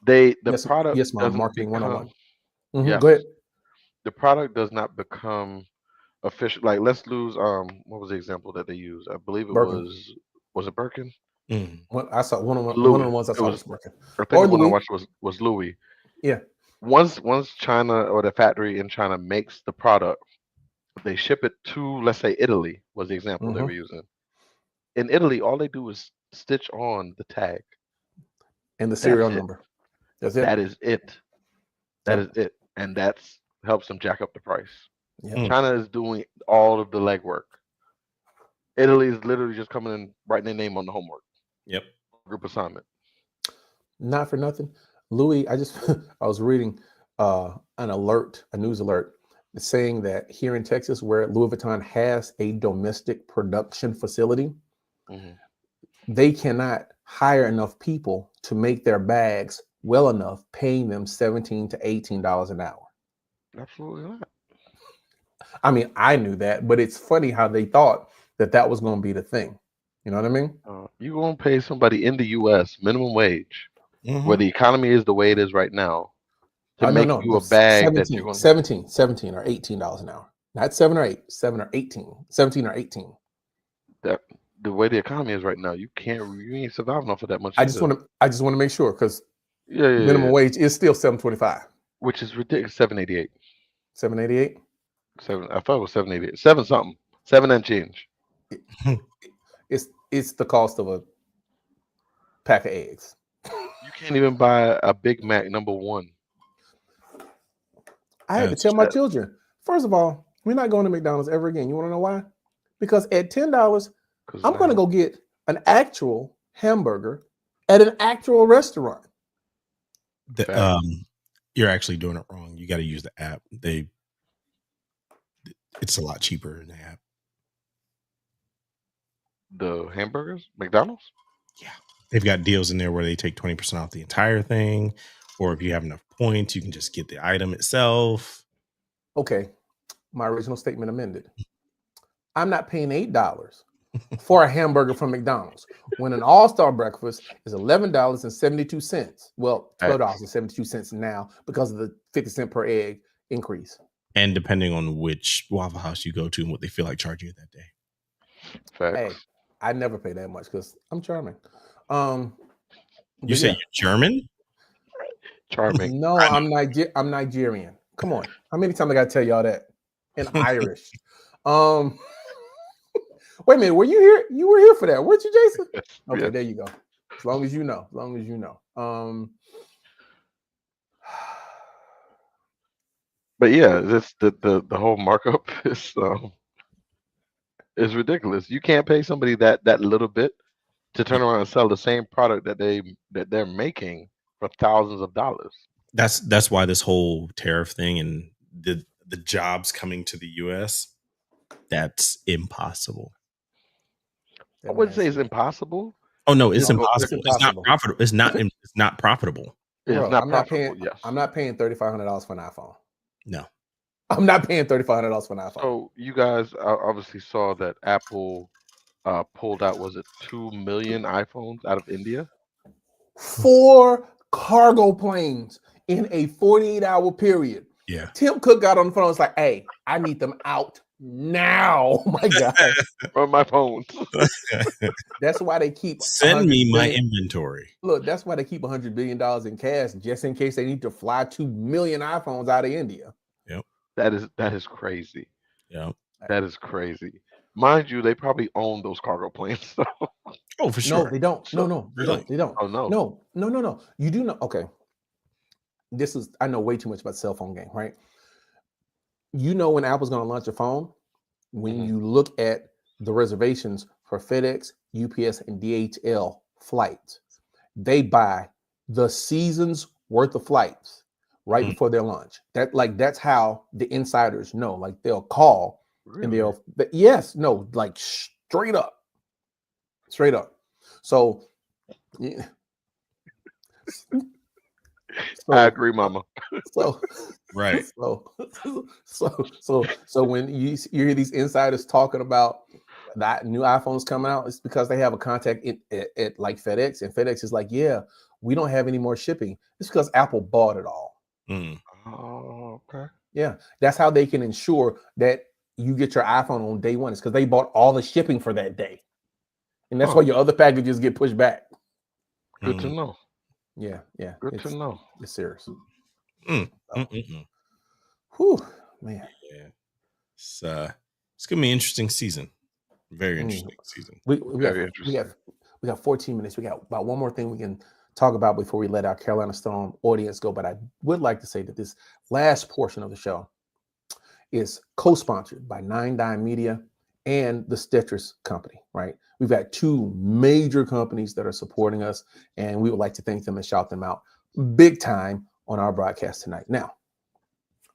Product. Yes, ma'am. Marketing 101. Yeah. Go ahead. The product does not become official. Like, let's lose. What was the example that they used? I believe it Birkin. Was it Birkin? I saw one of the ones I saw was Birkin. I think the one I watched was Louis. Yeah. Once China or the factory in China makes the product, They ship it to, let's say, Italy was the example they were using. In Italy, all they do is stitch on the tag And the That's serial it. number. That's it. That is it. That Yep. is it. And that's helps them jack up the price. Yep. Mm. China is doing all of the legwork. Italy is literally just coming in, writing their name on the homework Yep. group assignment. Not for nothing. Louis, I was reading a news alert saying that here in Texas, where Louis Vuitton has a domestic production facility, Mhm. they cannot hire enough people to make their bags well enough, paying them $17 to $18 an hour. Absolutely not. I mean, I knew that, but it's funny how they thought that was going to be the thing. You know what I mean? You're going to pay somebody in the U.S. minimum wage, Mhm. where the economy is the way it is right now, to make you a bag that you're going to 17 or $18 an hour. Not 7 or 8, 7 or 18, 17 or 18. that the way the economy is right now, you ain't surviving off of that much. I just want to make sure, because yeah, minimum wage is still $7.25. which is ridiculous. 788. $7.88. 7. I thought it was 788. 7 something. 7 and change. It's the cost of a pack of eggs. You can't even buy a Big Mac #1. I had to tell my children, first of all, we're not going to McDonald's ever again. You want to know why? Because at $10, I'm going to go get an actual hamburger at an actual restaurant. You're actually doing it wrong. You got to use the app. It's a lot cheaper in the app. The hamburgers, McDonald's? Yeah. They've got deals in there where they take 20% off the entire thing. Or if you have enough points, you can just get the item itself. Okay. My original statement amended. I'm not paying $8 for a hamburger from McDonald's when an all-star breakfast is $11.72. Well, $12.72 now because of the 50 cent per egg increase. And depending on which Waffle House you go to and what they feel like charging you that day. Facts. Hey, I never pay that much because I'm charming. You say you're German? Charming. No, I'm Nigerian. Come on. How many times I gotta tell y'all that? And Irish. Wait a minute, were you here? You were here for that, weren't you, Jason? Okay, Yeah. there you go. As long as you know. But yeah, this the whole markup is ridiculous. You can't pay somebody that little bit to turn around and sell the same product that they're making for thousands of dollars. That's why this whole tariff thing and the jobs coming to the US, that's impossible. I wouldn't say it's impossible. Oh no, it's impossible. It's not profitable. It's not profitable. It's not profitable. Yes. I'm not paying $3,500 for an iPhone. No. I'm not paying $3,500 for an iPhone. So you guys obviously saw that Apple pulled out, was it 2 million iPhones out of India? 4 cargo planes in a 48-hour period. Yeah. Tim Cook got on the phone and was like, hey, I need them out now. Oh my God. From my phones. That's why they keep send me my inventory. Look, that's why they keep $100 billion in cash just in case they need to fly 2 million iPhones out of India. Yep. That is crazy. Yeah. That is crazy. Mind you, they probably own those cargo planes. So. Oh, for sure. No, they don't. No, really? they don't. Oh no. No. You do know. Okay. I know way too much about cell phone game, right? You know when Apple's going to launch a phone, when you look at the reservations for FedEx, UPS, and DHL flights, they buy the season's worth of flights right before their launch. That's how the insiders know. Like they'll call and like straight up. So yeah. I agree, Mama. So right. So when you hear these insiders talking about that new iPhones coming out, it's because they have a contact at like FedEx, and FedEx is like, yeah, we don't have any more shipping. It's because Apple bought it all. Oh, okay. Yeah, that's how they can ensure that you get your iPhone on day one. It's because they bought all the shipping for that day, and that's why your other packages get pushed back. Good to know. Yeah. Good to know. It's serious. Mm. Whew, man. Yeah. It's gonna be an interesting season. Very interesting season. We got 14 minutes. We got about one more thing we can talk about before we let our Carolina Storm audience go. But I would like to say that this last portion of the show is co-sponsored by Nine Dime Media and the Stitchers Company, right? We've got two major companies that are supporting us, and we would like to thank them and shout them out big time on our broadcast tonight. Now,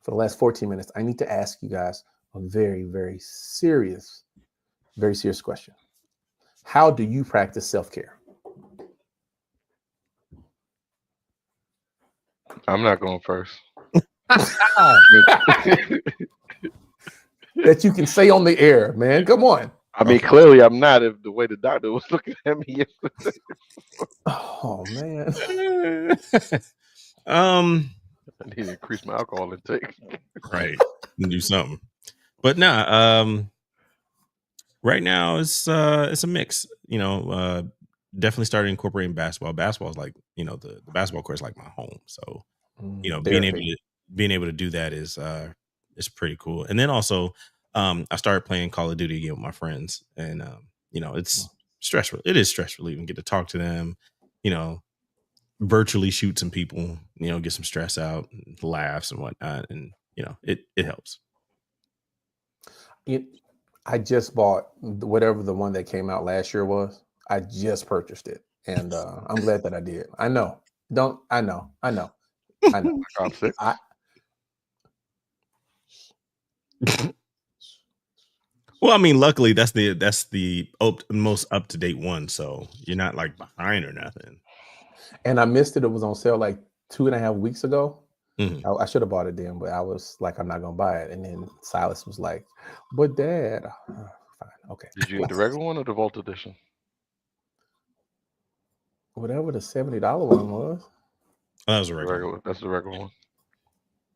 for the last 14 minutes, I need to ask you guys a very, very serious question. How do you practice self-care? I'm not going first. That you can say on the air, man. Come on. I mean, clearly I'm not. If the way the doctor was looking at me yesterday. Oh man. I need to increase my alcohol intake. Right. Do something. But right now it's a mix. Definitely started incorporating basketball. Basketball is like, the basketball court is like my home. So, being able to do that is pretty cool. And then also I started playing Call of Duty again with my friends, and it's stressful. It is stress relieving. Get to talk to them, virtually shoot some people, get some stress out, laughs and whatnot, and it helps. I just bought whatever the one that came out last year was. I just purchased it, and I'm glad that I did. I know. Well, I mean, luckily that's the most up to date one, so you're not like behind or nothing. And I missed it. It was on sale like 2.5 weeks ago. Mm-hmm. I should have bought it then, but I was like, I'm not gonna buy it. And then Silas was like, "But Dad, fine, okay." Did you get the regular one or the Vault Edition? Whatever the $70 one was. Oh, that was a regular. That's the regular one.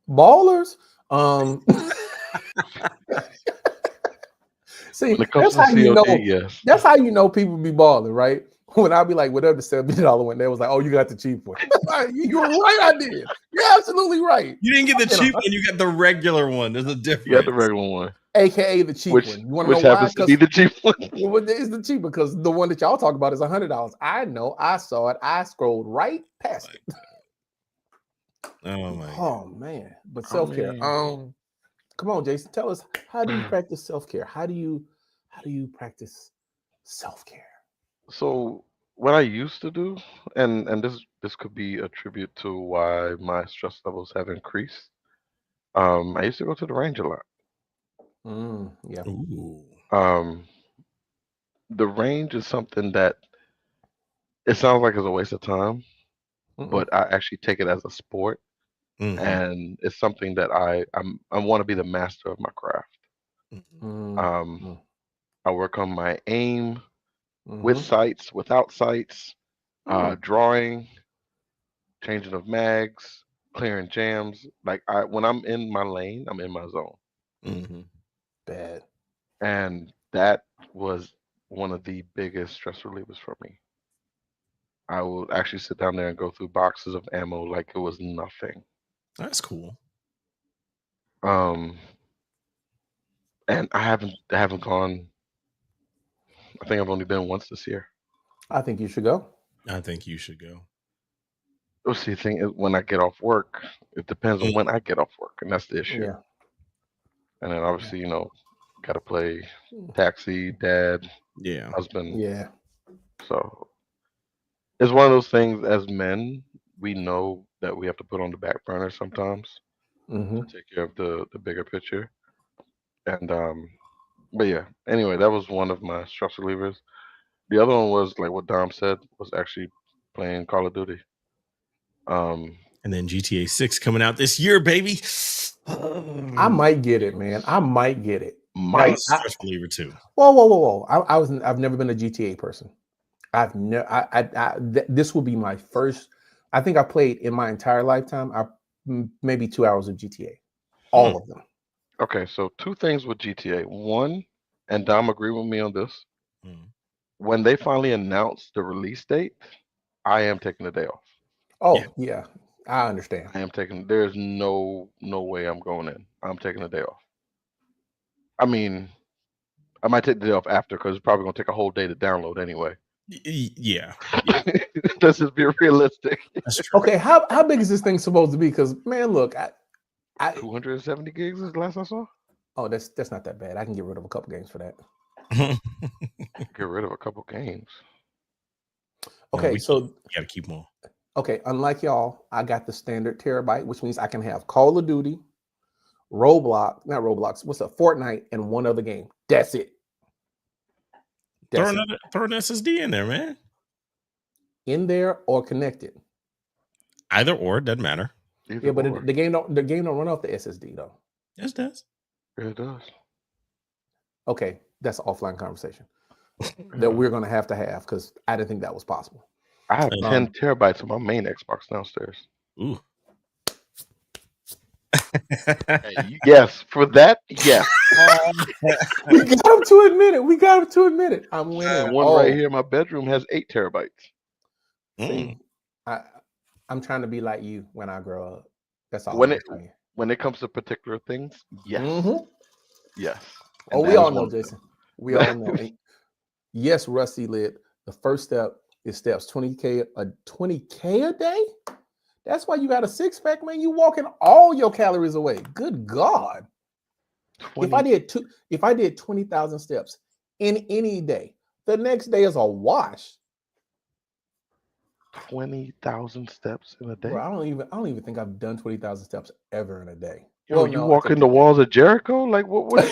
Ballers. See, that's how you know. Yes. That's how you know people be balling, right? When I be like, whatever the $70 one, they was like, "Oh, you got the cheap one." You're right, I did. You're absolutely right. You didn't get the cheap one; you got the regular one. There's a difference. You got the regular one, aka the cheap one. You want to know why? Happens to be the cheap one. It's the cheap because the one that y'all talk about is $100. I know. I saw it. I scrolled right past it. Oh my! Oh man! But self-care. Come on, Jason. Tell us, how do you practice self-care? How do you practice self-care? So what I used to do, and this could be a tribute to why my stress levels have increased. I used to go to the range a lot. Yeah. Ooh. The range is something that it sounds like it's a waste of time, but I actually take it as a sport, and it's something that I want to be the master of my craft. I work on my aim. With sights, without sights, drawing, changing of mags, clearing jams. Like when I'm in my lane, I'm in my zone. Bad. And that was one of the biggest stress relievers for me. I would actually sit down there and go through boxes of ammo like it was nothing. That's cool. And I haven't gone. I think I've only been once this year. I think you should go. I think you should go. Well, see, the thing is, when I get off work, it depends on when I get off work, and that's the issue. Yeah. And then obviously, got to play taxi, dad, husband. Yeah. So it's one of those things. As men, we know that we have to put on the back burner sometimes to take care of the bigger picture. And but yeah. Anyway, that was one of my stress relievers. The other one was like what Dom said, was actually playing Call of Duty. And then GTA 6 coming out this year, baby. I might get it, man. I might get it. Might. Stress reliever too. Whoa. I've never been a GTA person. This will be my first. I think I played in my entire lifetime. Maybe 2 hours of GTA, all of them. Okay, so two things with GTA. One, and Dom agree with me on this. When they finally announced the release date, I am taking the day off. Oh yeah, I understand. I am taking. There's no way I'm going in. I'm taking the day off. I mean, I might take the day off after because it's probably gonna take a whole day to download anyway. Yeah, Let's just be realistic. that's true. Okay, how big is this thing supposed to be? Because man, look, I 270 gigs is the last I saw. oh that's not that bad. I can get rid of a couple games for that. Get rid of a couple games. Okay, we so gotta keep them all. okay, unlike y'all, I got the standard terabyte, which means I can have Call of Duty, not Roblox, what's up, Fortnite, and one other game. That's it. Throw an SSD in there, man. In there or connected. Either or, doesn't matter. Yeah, but the game don't run off the SSD though. Yes, it does. It does. Okay, that's an offline conversation that we're gonna have because I didn't think that was possible. I have 10 terabytes on my main Xbox downstairs. Ooh. Yes, for that, yes. We got him to admit it. I'm winning. One right here in my bedroom has 8 terabytes. See, I'm trying to be like you when I grow up. That's all. When it comes to particular things, yes. Mm-hmm. Yes. Oh, we all know, Jason. We all know. Yes, Rusty Lit. The first step is steps 20K a day. That's why you got a 6-pack, man. You walking all your calories away. Good God. 20. If I did 20,000 steps in any day, the next day is a wash. 20,000 steps in a day. Bro, I don't even think I've done 20,000 steps ever in a day. Yo, you walk in the walls of Jericho? Like what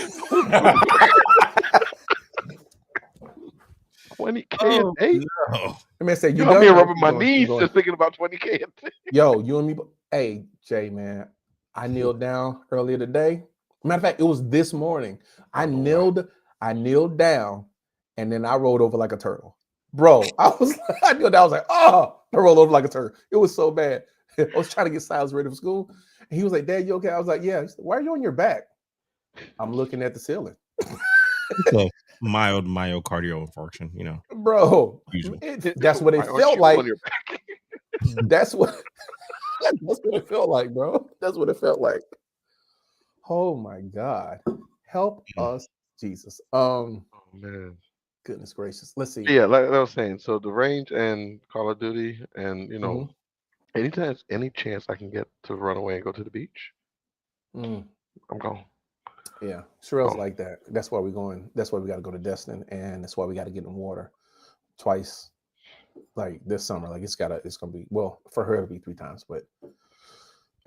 20K a day? No. I mean, say I'm here rubbing my knees just thinking about 20K a day. Yo, you and me. Hey, Jay, man, I kneeled down earlier today. Matter of fact, it was this morning. I kneeled down, and then I rolled over like a turtle. Bro, I kneeled down. I was like, oh, I rolled over like a turtle. It was so bad. I was trying to get Silas ready for school. And he was like, Dad, you okay? I was like, yeah. He said, why are you on your back? I'm looking at the ceiling. So mild myocardial infarction, Bro, that's what it felt like. That's what it felt like, bro. That's what it felt like. Oh my God. Help us, Jesus. Oh man. Goodness gracious. Let's see. Yeah, like I was saying, so the range and Call of Duty and anytime any chance I can get to run away and go to the beach, I'm going. Yeah, Sherelle's like that. That's why we're going. That's why we got to go to Destin, and that's why we got to get in water twice, like this summer. Like it's gonna be, well, for her it'll be 3 times, but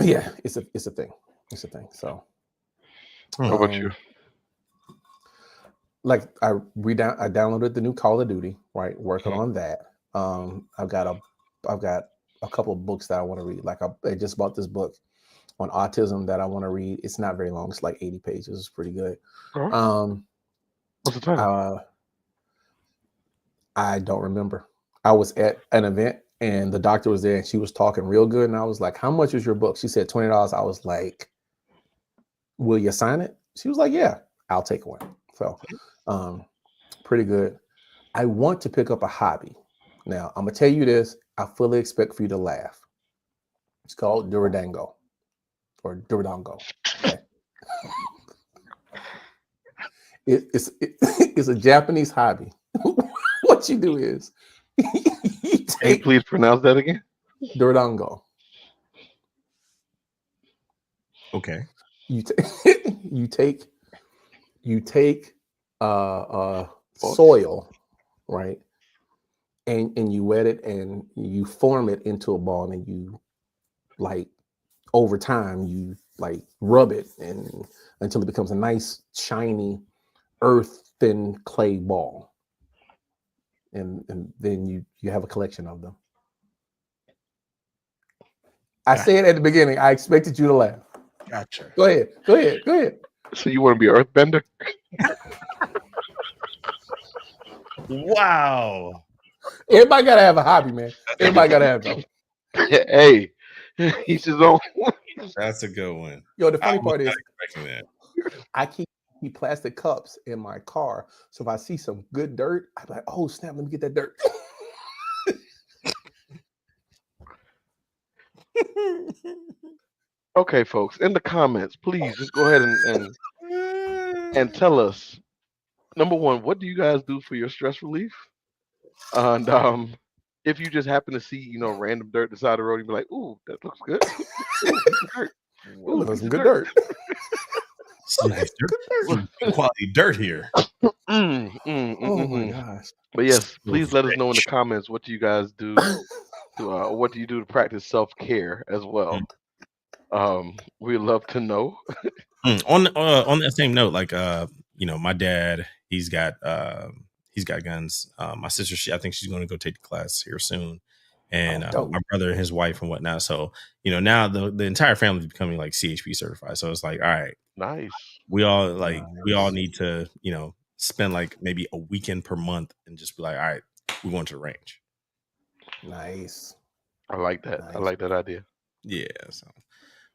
yeah, it's a thing. It's a thing. So, how about you? Like I downloaded the new Call of Duty. Right, working on that. I've got a couple of books that I want to read. Like I just bought this book on autism that I want to read. It's not very long. It's like 80 pages. It's pretty good. What's the title? I don't remember. I was at an event and the doctor was there and she was talking real good. And I was like, how much is your book? She said $20. I was like, will you sign it? She was like, yeah, I'll take one. So pretty good. I want to pick up a hobby. Now, I'm going to tell you this. I fully expect for you to laugh. It's called Duradango. Or Duradongo. Okay. It's a Japanese hobby. What you do is Hey, please pronounce that again. Duradongo. Okay. You take soil, right? And you wet it and you form it into a ball, and you over time you rub it and until it becomes a nice shiny earthen clay ball, and then you have a collection of them. I said at the beginning, I expected you to laugh. Gotcha. Go ahead. So you want to be an earthbender? Wow. Everybody gotta have a hobby, man. Everybody gotta have them. Hey, he's his own. That's a good one. Yo, the funny part is I keep plastic cups in my car. So if I see some good dirt, I'm like, oh snap, let me get that dirt. Okay, folks, in the comments, please just go ahead and and tell us, number one, what do you guys do for your stress relief? And if you just happen to see, random dirt beside the road, you be like, "Ooh, that looks good. Ooh, piece of dirt. Ooh, Looks piece some of good dirt." dirt. Some quality dirt here. Oh my gosh. But yes, please let us know in the Rich. comments, what do you guys do to what do you do to practice self-care as well? We'd love to know. On that same note, like my dad, he's got guns. My sister, I think she's going to go take the class here soon, and Dope. my brother and his wife and whatnot. So now the entire family is becoming like CHP certified. So it's like, all right, Nice. we all need to spend like maybe a weekend per month and just be like, all right, we're going to the range. Nice. I like that. I like that idea. Yeah. So.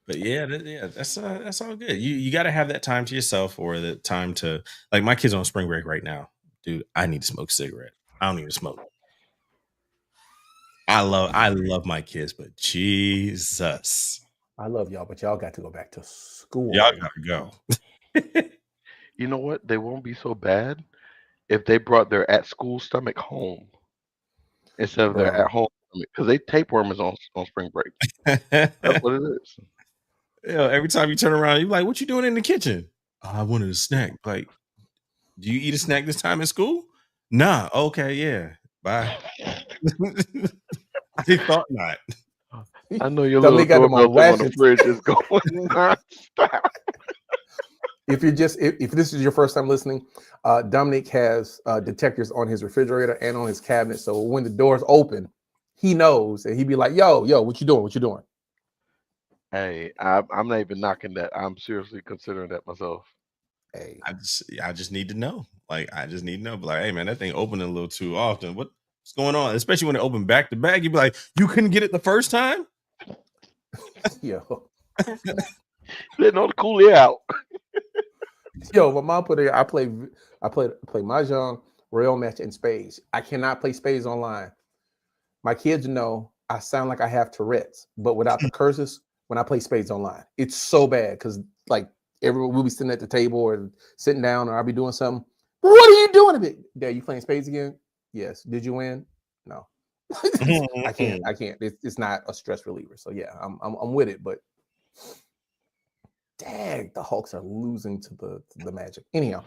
But yeah, that's all good. You got to have that time to yourself, or the time to, like, my kids on spring break right now. Dude, I need to smoke a cigarette. I don't even smoke. I love my kids, but Jesus, I love y'all, but y'all got to go back to school. y'all gotta go. You know what? They won't be so bad if they brought their at-school stomach home instead of their at-home stomach, because they tapeworm is on spring break. That's what it is. Every time you turn around, you're like, "What you doing in the kitchen?" I wanted a snack. Like, do you eat a snack this time in school? Nah. Okay. Yeah. Bye. I thought not. I know your little doorbell thing on the fridge is going nonstop. If this is your first time listening, Dominique has detectors on his refrigerator and on his cabinet. So when the doors open, he knows, and he'd be like, "Yo, what you doing? What you doing?" Hey, I'm not even knocking that. I'm seriously considering that myself. Hey, I just need to know. Like, I just need to know. But like, hey man, that thing opening a little too often. What's going on? Especially when it opened back to back, you'd be like, you couldn't get it the first time? yo. Letting all the cool air out. Yo, my mom put it. I play mahjong, rail match, and spades. I cannot play spades online. My kids know I sound like I have Tourette's, but without the curses. When I play spades online, it's so bad because like everyone will be sitting at the table or sitting down, or I'll be doing something. What are you doing a bit? Dad, you playing spades again? Yes. Did you win? No. I can't. It's not a stress reliever. So yeah, I'm with it, but dang, the Hawks are losing to the Magic. Anyhow,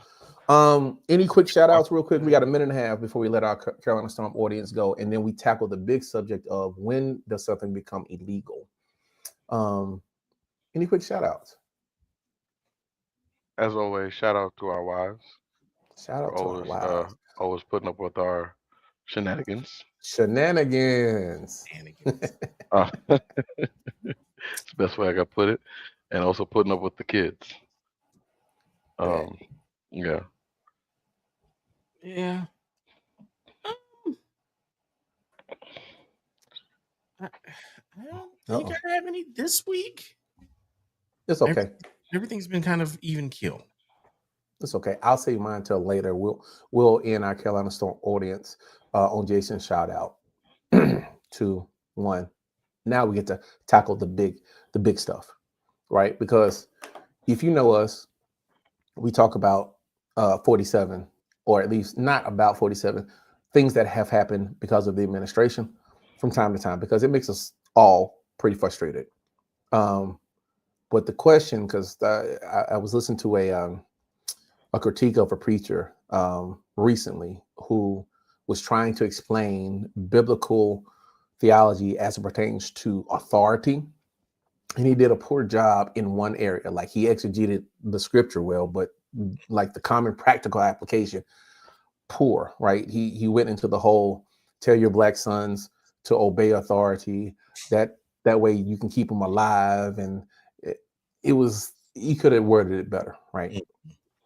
any quick shout outs real quick? We got a minute and a half before we let our Carolina Storm audience go, and then we tackle the big subject of when does something become illegal. Any quick shout outs? As always, shout out to our wives. Shout out to our wives. Always putting up with our shenanigans. Shenanigans. It's the best way I got to put it. And also putting up with the kids. Yeah. Yeah. I don't think I have any this week. It's okay. Everything's been kind of even keel. It's okay. I'll save mine until later. We'll end our Carolina Storm audience on Jason's shout out. 2, 1. Now we get to tackle the big stuff, right? Because if you know us, we talk about 47, or at least not about 47, things that have happened because of the administration from time to time, because it makes us all pretty frustrated. But the question, because I was listening to a critique of a preacher recently who was trying to explain biblical theology as it pertains to authority. And he did a poor job in one area. Like, he exegeted the scripture well, but like the common practical application, poor, right? He went into the whole tell your black sons to obey authority, that way you can keep them alive. And he could have worded it better, right?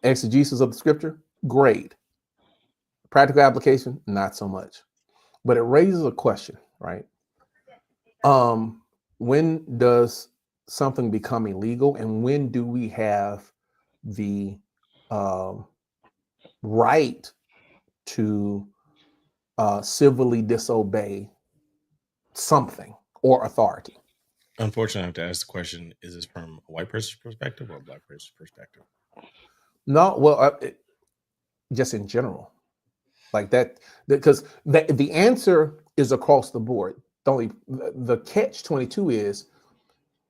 Exegesis of the scripture, great. Practical application, not so much. But it raises a question, right? When does something become illegal, and when do we have the right to civilly disobey something or authority? Unfortunately, I have to ask the question, is this from a white person's perspective or a black person's perspective? No, well, just in general, like that, because the answer is across the board. The catch-22 is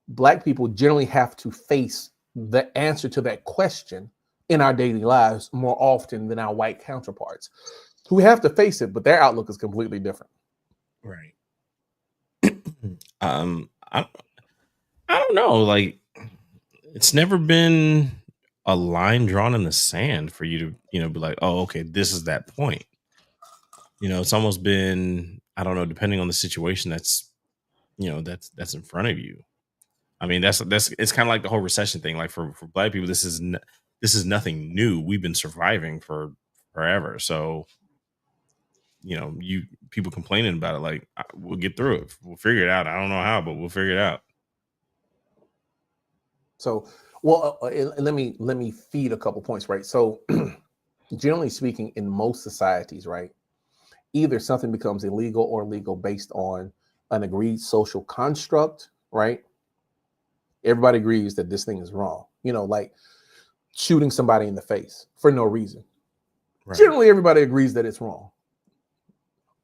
Black people generally have to face the answer to that question in our daily lives more often than our white counterparts, who have to face it, but their outlook is completely different. Right. I don't know. Like, it's never been a line drawn in the sand for you to, be like, oh, okay, this is that point. It's almost been, I don't know, depending on the situation that's in front of you. I mean, that's it's kind of like the whole recession thing. Like for Black people, this is nothing new. We've been surviving for forever. So, you people complaining about it, like, we'll get through it. We'll figure it out. I don't know how, but we'll figure it out. So, well, let me feed a couple points, right? So, generally speaking, in most societies, right, either something becomes illegal or legal based on an agreed social construct, right? Everybody agrees that this thing is wrong. Like shooting somebody in the face for no reason. Right. Generally, everybody agrees that it's wrong.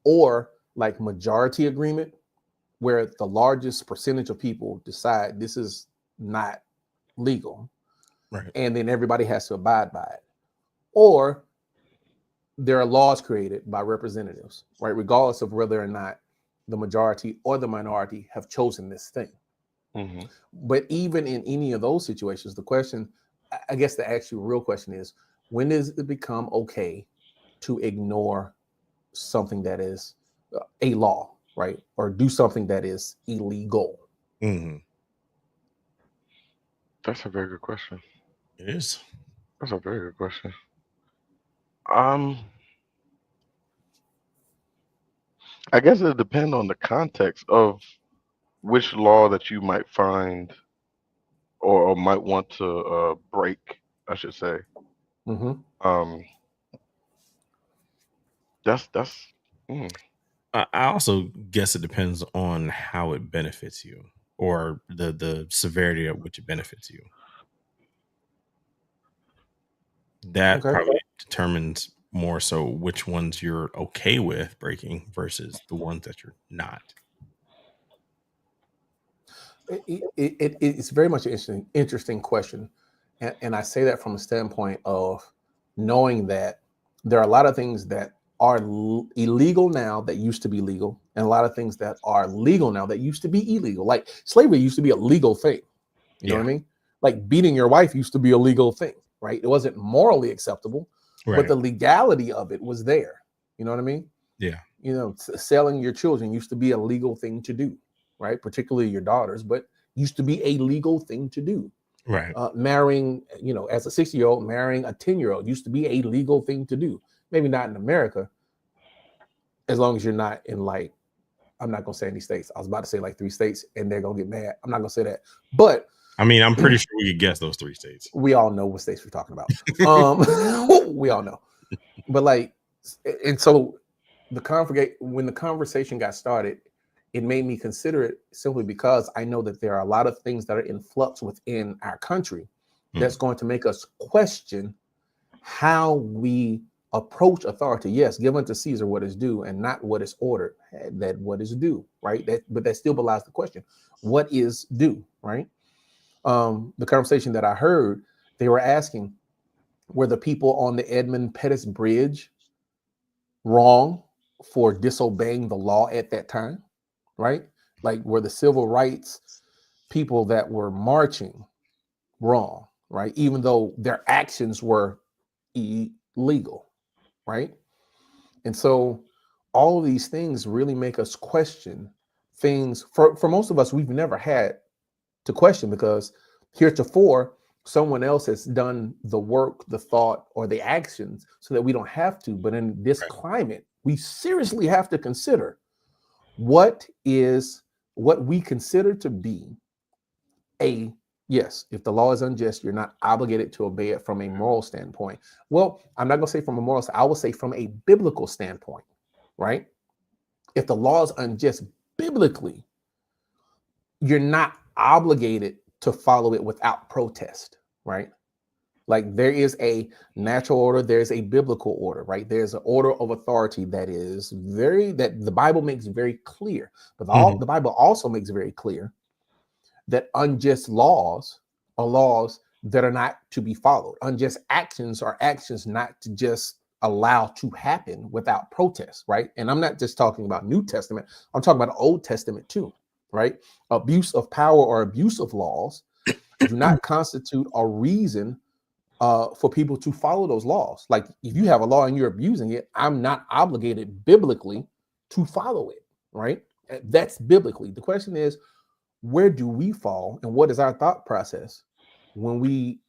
Or like majority agreement, where the largest percentage of people decide this is not legal, right, and then everybody has to abide by it. Or there are laws created by representatives, right, regardless of whether or not the majority or the minority have chosen this thing. Mm-hmm. But even in any of those situations, the question, I guess the actual real question is, when does it become okay to ignore something that is a law, right, or do something that is illegal? Mm-hmm. That's a very good question. It is. That's a very good question. I guess it depends on the context of which law that you might find or might want to break, I should say. Mm-hmm. That's. I also guess it depends on how it benefits you, or the severity at which it benefits you. That probably determines more so which ones you're okay with breaking versus the ones that you're not. It's very much an interesting question. And I say that from a standpoint of knowing that there are a lot of things that are illegal now that used to be legal, and a lot of things that are legal now that used to be illegal. Like slavery used to be a legal thing. You know what I mean? Like beating your wife used to be a legal thing, right? It wasn't morally acceptable, but the legality of it was there. You know what I mean? Yeah. Selling your children used to be a legal thing to do, right? Particularly your daughters, but used to be a legal thing to do. Right. Marrying, as a 60-year-old, marrying a 10-year-old used to be a legal thing to do. Maybe not in America, as long as you're not in, like, I'm not going to say any states. I was about to say like 3 states and they're going to get mad. I'm not going to say that. But I mean, I'm pretty sure we could guess those 3 states. We all know what states we're talking about. We all know. But like, and so when the conversation got started, it made me consider it simply because I know that there are a lot of things that are in flux within our country that's going to make us question how we approach authority. Yes, give unto Caesar what is due and not what is ordered, that what is due, right? But that still belies the question. What is due, right? The conversation that I heard, they were asking, were the people on the Edmund Pettus Bridge wrong for disobeying the law at that time, right? Like, were the civil rights people that were marching wrong, right? Even though their actions were illegal, right? And so all of these things really make us question things. For most of us, we've never had to question, because heretofore someone else has done the work, the thought, or the actions so that we don't have to. But in this climate, we seriously have to consider what we consider to be yes, if the law is unjust, you're not obligated to obey it from a moral standpoint. Well, I'm not going to say from a moral, I will say from a biblical standpoint, right? If the law is unjust biblically, you're not obligated to follow it without protest, right? Like there is a natural order, there's a biblical order, right? There's an order of authority that the Bible makes very clear. But the Bible also makes very clear that unjust laws are laws that are not to be followed. Unjust actions are actions not to just allow to happen without protest, right? And I'm not just talking about New Testament, I'm talking about Old Testament too, right? Abuse of power or abuse of laws do not constitute a reason for people to follow those laws. Like if you have a law and you're abusing it, I'm not obligated biblically to follow it, right? That's biblically. The question is, where do we fall and what is our thought process when we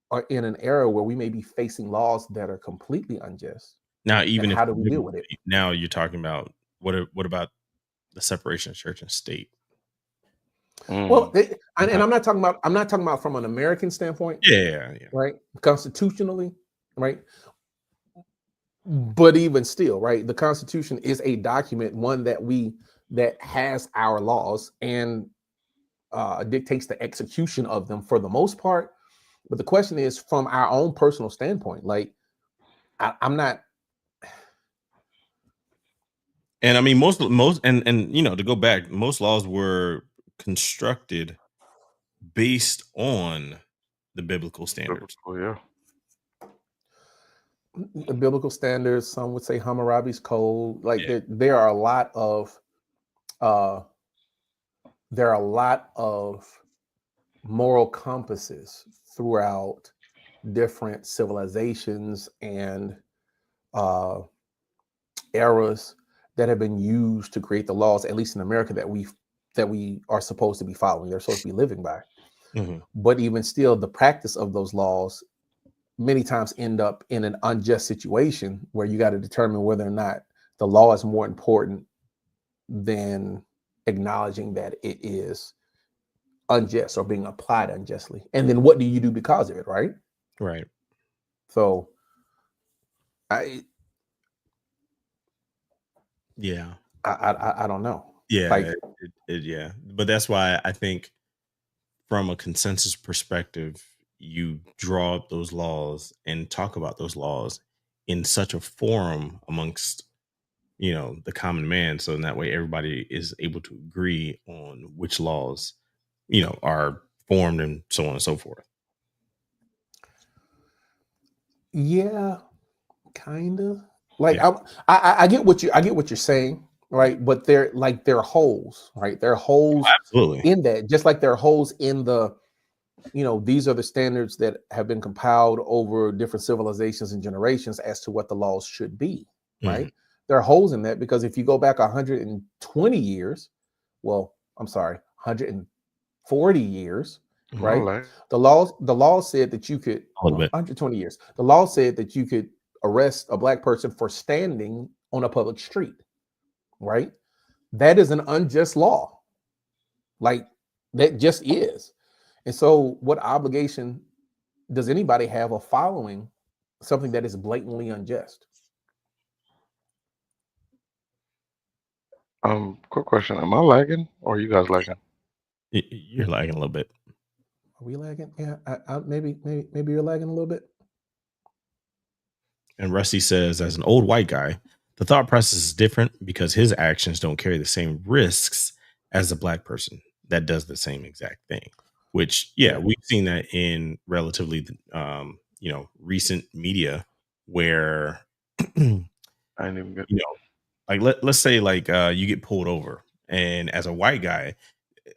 are in an era where we may be facing laws that are completely unjust? Now, even how do we deal with it? Now you're talking about what about the separation of church and state? Well, and I'm not talking about from an American standpoint. Yeah. Right. Constitutionally, right. But even still, right, the Constitution is a document, one that has our laws and dictates the execution of them for the most part. But the question is, from our own personal standpoint, like I'm not. And I mean, most and you know, to go back, most laws were constructed based on the biblical standards. Yeah. The biblical standards, some would say Hammurabi's code. Like there are a lot of moral compasses throughout different civilizations and eras that have been used to create the laws, at least in America, that we are supposed to be following. They're supposed to be living by. But even still, the practice of those laws many times end up in an unjust situation where you got to determine whether or not the law is more important than acknowledging that it is unjust or being applied unjustly. And then what do you do because of it, right? Right. So I don't know. Yeah. Like, yeah. But that's why I think from a consensus perspective, you draw up those laws and talk about those laws in such a forum amongst, you know, the common man. So in that way, everybody is able to agree on which laws, you know, are formed and so on and so forth. Yeah, kind of. Like I get what you're saying, right? But they're holes, right? There are holes in that, just like there are holes in the, you know, these are the standards that have been compiled over different civilizations and generations as to what the laws should be, right? There are holes in that because if you go back 120 years, well, I'm sorry, 140 years, right? The law said that you could 120 years. The law said that you could arrest a black person for standing on a public street, right? That is an unjust law. Like that just is. And so what obligation does anybody have of following something that is blatantly unjust? Quick question. Am I lagging or are you guys lagging? You're lagging a little bit. Are we lagging? Yeah, maybe you're lagging a little bit. And Rusty says, as an old white guy, the thought process is different because his actions don't carry the same risks as a black person that does the same exact thing. Which, we've seen that in relatively, you know, recent media where, I ain't even good. You know, like let's say like you get pulled over, and as a white guy,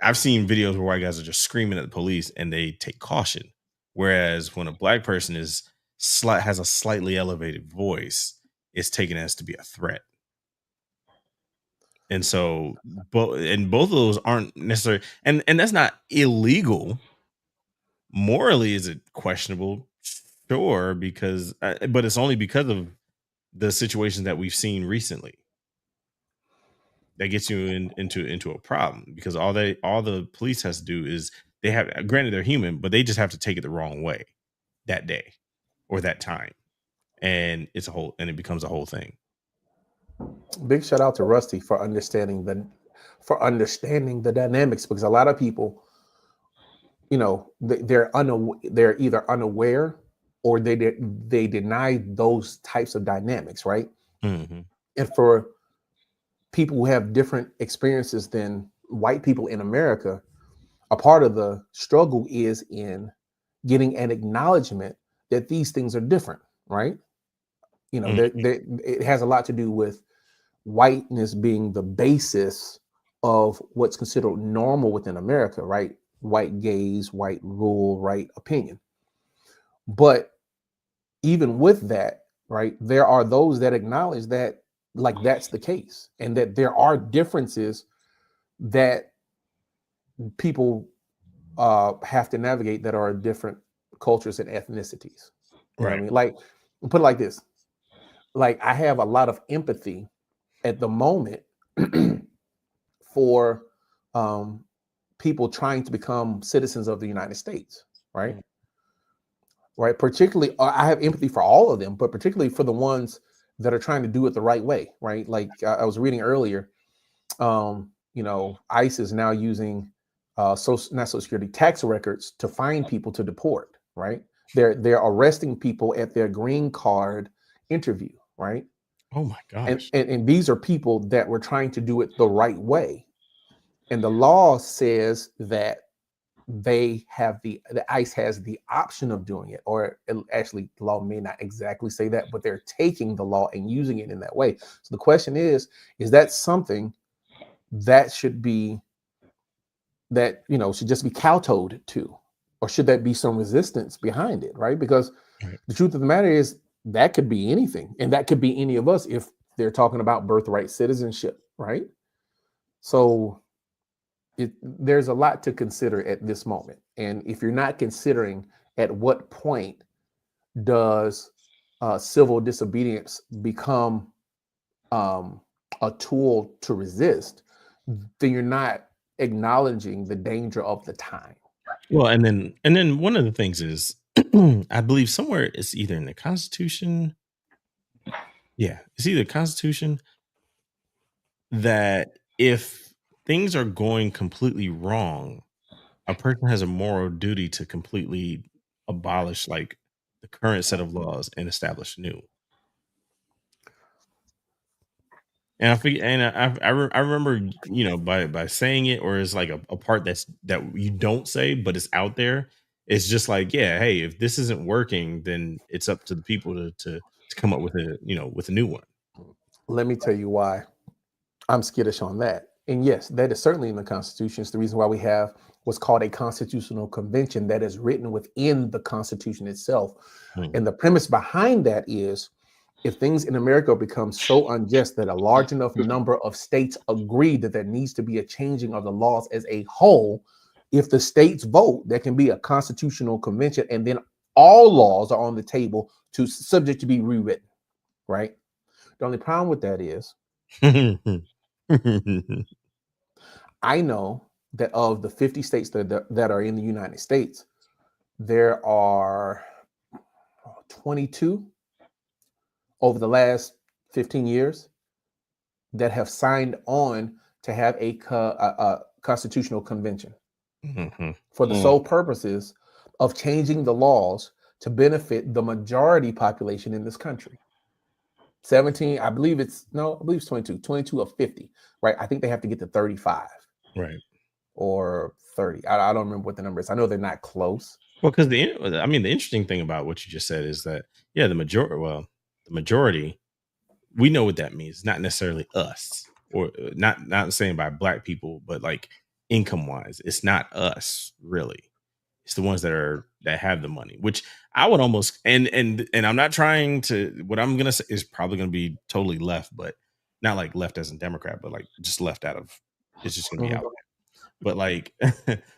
I've seen videos where white guys are just screaming at the police and they take caution, whereas when a black person has a slightly elevated voice, it's taken as to be a threat. And so, both of those aren't necessarily, and that's not illegal. Morally, is it questionable? Sure, because, but it's only because of the situations that we've seen recently that gets you into a problem. Because all the police has to do is granted they're human, but they just have to take it the wrong way that day or that time, and it becomes a whole thing. Big shout out to Rusty for understanding the dynamics, because a lot of people, you know, they're either unaware or they deny those types of dynamics, right? Mm-hmm. And for people who have different experiences than white people in America, a part of the struggle is in getting an acknowledgement that these things are different, right? You know, it has a lot to do with whiteness being the basis of what's considered normal within America, right? White gaze, white rule, right opinion. But even with that, right, there are those that acknowledge that, like, that's the case, and that there are differences that people have to navigate that are different cultures and ethnicities. You know what I mean? Like, put it like this: like, I have a lot of empathy at the moment for people trying to become citizens of the United States, right? Right. Particularly, I have empathy for all of them, but particularly for the ones that are trying to do it the right way, right? Like I was reading earlier, you know, ICE is now using not Social Security tax records to find people to deport, right? They're arresting people at their green card interview, right? Oh my gosh. And these are people that were trying to do it the right way. And the law says that they have the ICE has the option of doing it, or actually the law may not exactly say that, but they're taking the law and using it in that way. So the question is that something that should be, that, you know, should just be kowtowed to, or should that be some resistance behind it, right? Because the truth of the matter is that could be anything, and that could be any of us if they're talking about birthright citizenship, right? So there's a lot to consider at this moment. And if you're not considering at what point does civil disobedience become a tool to resist, then you're not acknowledging the danger of the time. Well, and then one of the things is, I believe somewhere it's either in the Constitution. Yeah, it's either Constitution that if things are going completely wrong, a person has a moral duty to completely abolish like the current set of laws and establish new. And I remember, you know, by saying it, or it's like a part that you don't say, but it's out there. It's just like, yeah, hey, if this isn't working, then it's up to the people to come up with with a new one. Let me tell you why I'm skittish on that. And yes, that is certainly in the Constitution. It's the reason why we have what's called a constitutional convention that is written within the Constitution itself. And the premise behind that is, if things in America become so unjust that a large enough number of states agree that there needs to be a changing of the laws as a whole, if the states vote, there can be a constitutional convention, and then all laws are on the table to subject to be rewritten, right? The only problem with that is I know that of the 50 states that are in the United States, there are 22 over the last 15 years that have signed on to have a constitutional convention for the sole purposes of changing the laws to benefit the majority population in this country. 17, I believe it's 22 of 50, right? I think they have to get to 35, right? Or 30. I don't remember what the number is. I know they're not close. Well, because the interesting thing about what you just said is that, yeah, the majority, we know what that means. Not necessarily us, or not saying by black people, but like income wise, it's not us really. It's the ones that have the money, which I would almost, and I'm not trying to, what I'm gonna say is probably gonna be totally left, but not like left as in Democrat, but like just left out of, it's just gonna be out there. But like,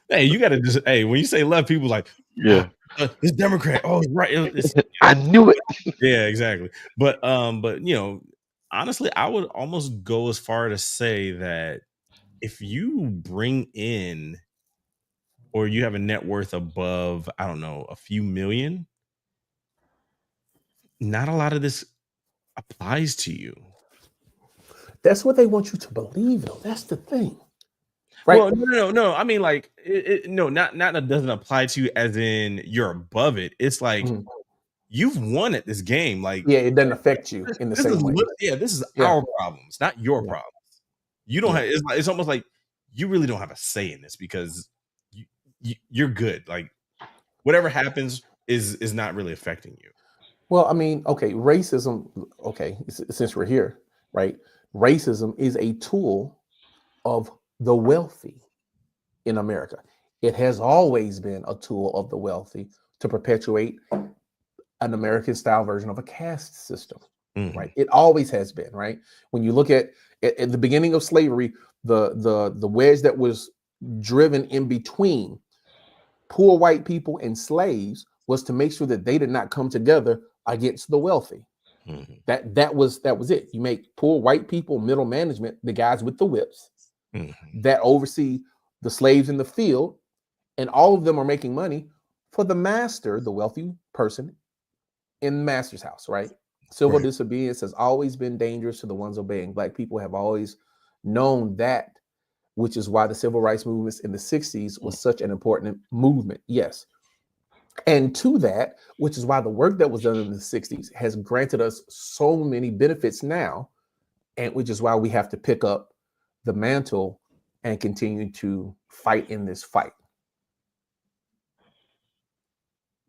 hey, you gotta just, hey, when you say left, people like, yeah, it's Democrat. Oh, right. I knew it. Yeah, exactly. But you know, honestly, I would almost go as far to say that if you bring in, or you have a net worth above, I don't know, a few million, not a lot of this applies to you. That's what they want you to believe, though. That's the thing. Right? Well, no. I mean, like, no, not that doesn't apply to you as in you're above it. It's like you've won at this game. Like, yeah, it doesn't affect you in the same way. This is Yeah. our problems, not your Yeah. problems. You don't Yeah. have. It's almost like you really don't have a say in this because you're good. Like, whatever happens is not really affecting you. Well, I mean, okay, racism. Okay, since we're here, right? Racism is a tool of the wealthy in America. It has always been a tool of the wealthy to perpetuate an American style version of a caste system, right? It always has been, right? When you look at the beginning of slavery, the wedge that was driven in between poor white people and slaves was to make sure that they did not come together against the wealthy. That was it. You make poor white people middle management, the guys with the whips that oversee the slaves in the field, and all of them are making money for the master, the wealthy person in the master's house, right? Civil disobedience has always been dangerous to the ones obeying. Black people have always known that, which is why the civil rights movements in the 60s was such an important movement. Yes. And to that, which is why the work that was done in the 60s has granted us so many benefits now, and which is why we have to pick up the mantle and continue to fight in this fight.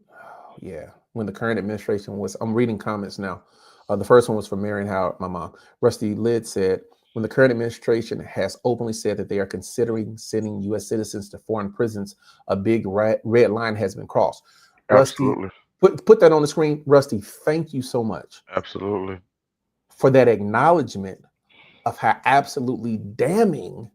Oh, yeah. When the current administration was, I'm reading comments now. The first one was from Marion Howard, my mom. Rusty Lid said, when the current administration has openly said that they are considering sending U.S. citizens to foreign prisons, a big red line has been crossed. Absolutely. Rusty, put that on the screen. Rusty, thank you so much. Absolutely. For that acknowledgement of how absolutely damning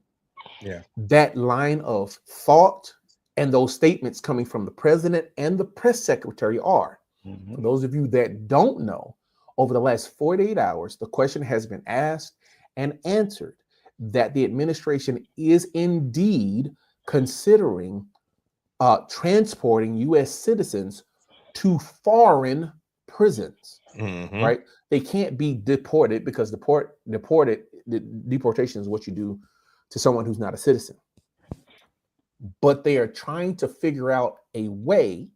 that line of thought and those statements coming from the president and the press secretary are. For those of you that don't know, over the last 48 hours, the question has been asked and answered that the administration is indeed considering transporting U.S. citizens to foreign prisons, right? They can't be deported because deportation is what you do to someone who's not a citizen. But they are trying to figure out a way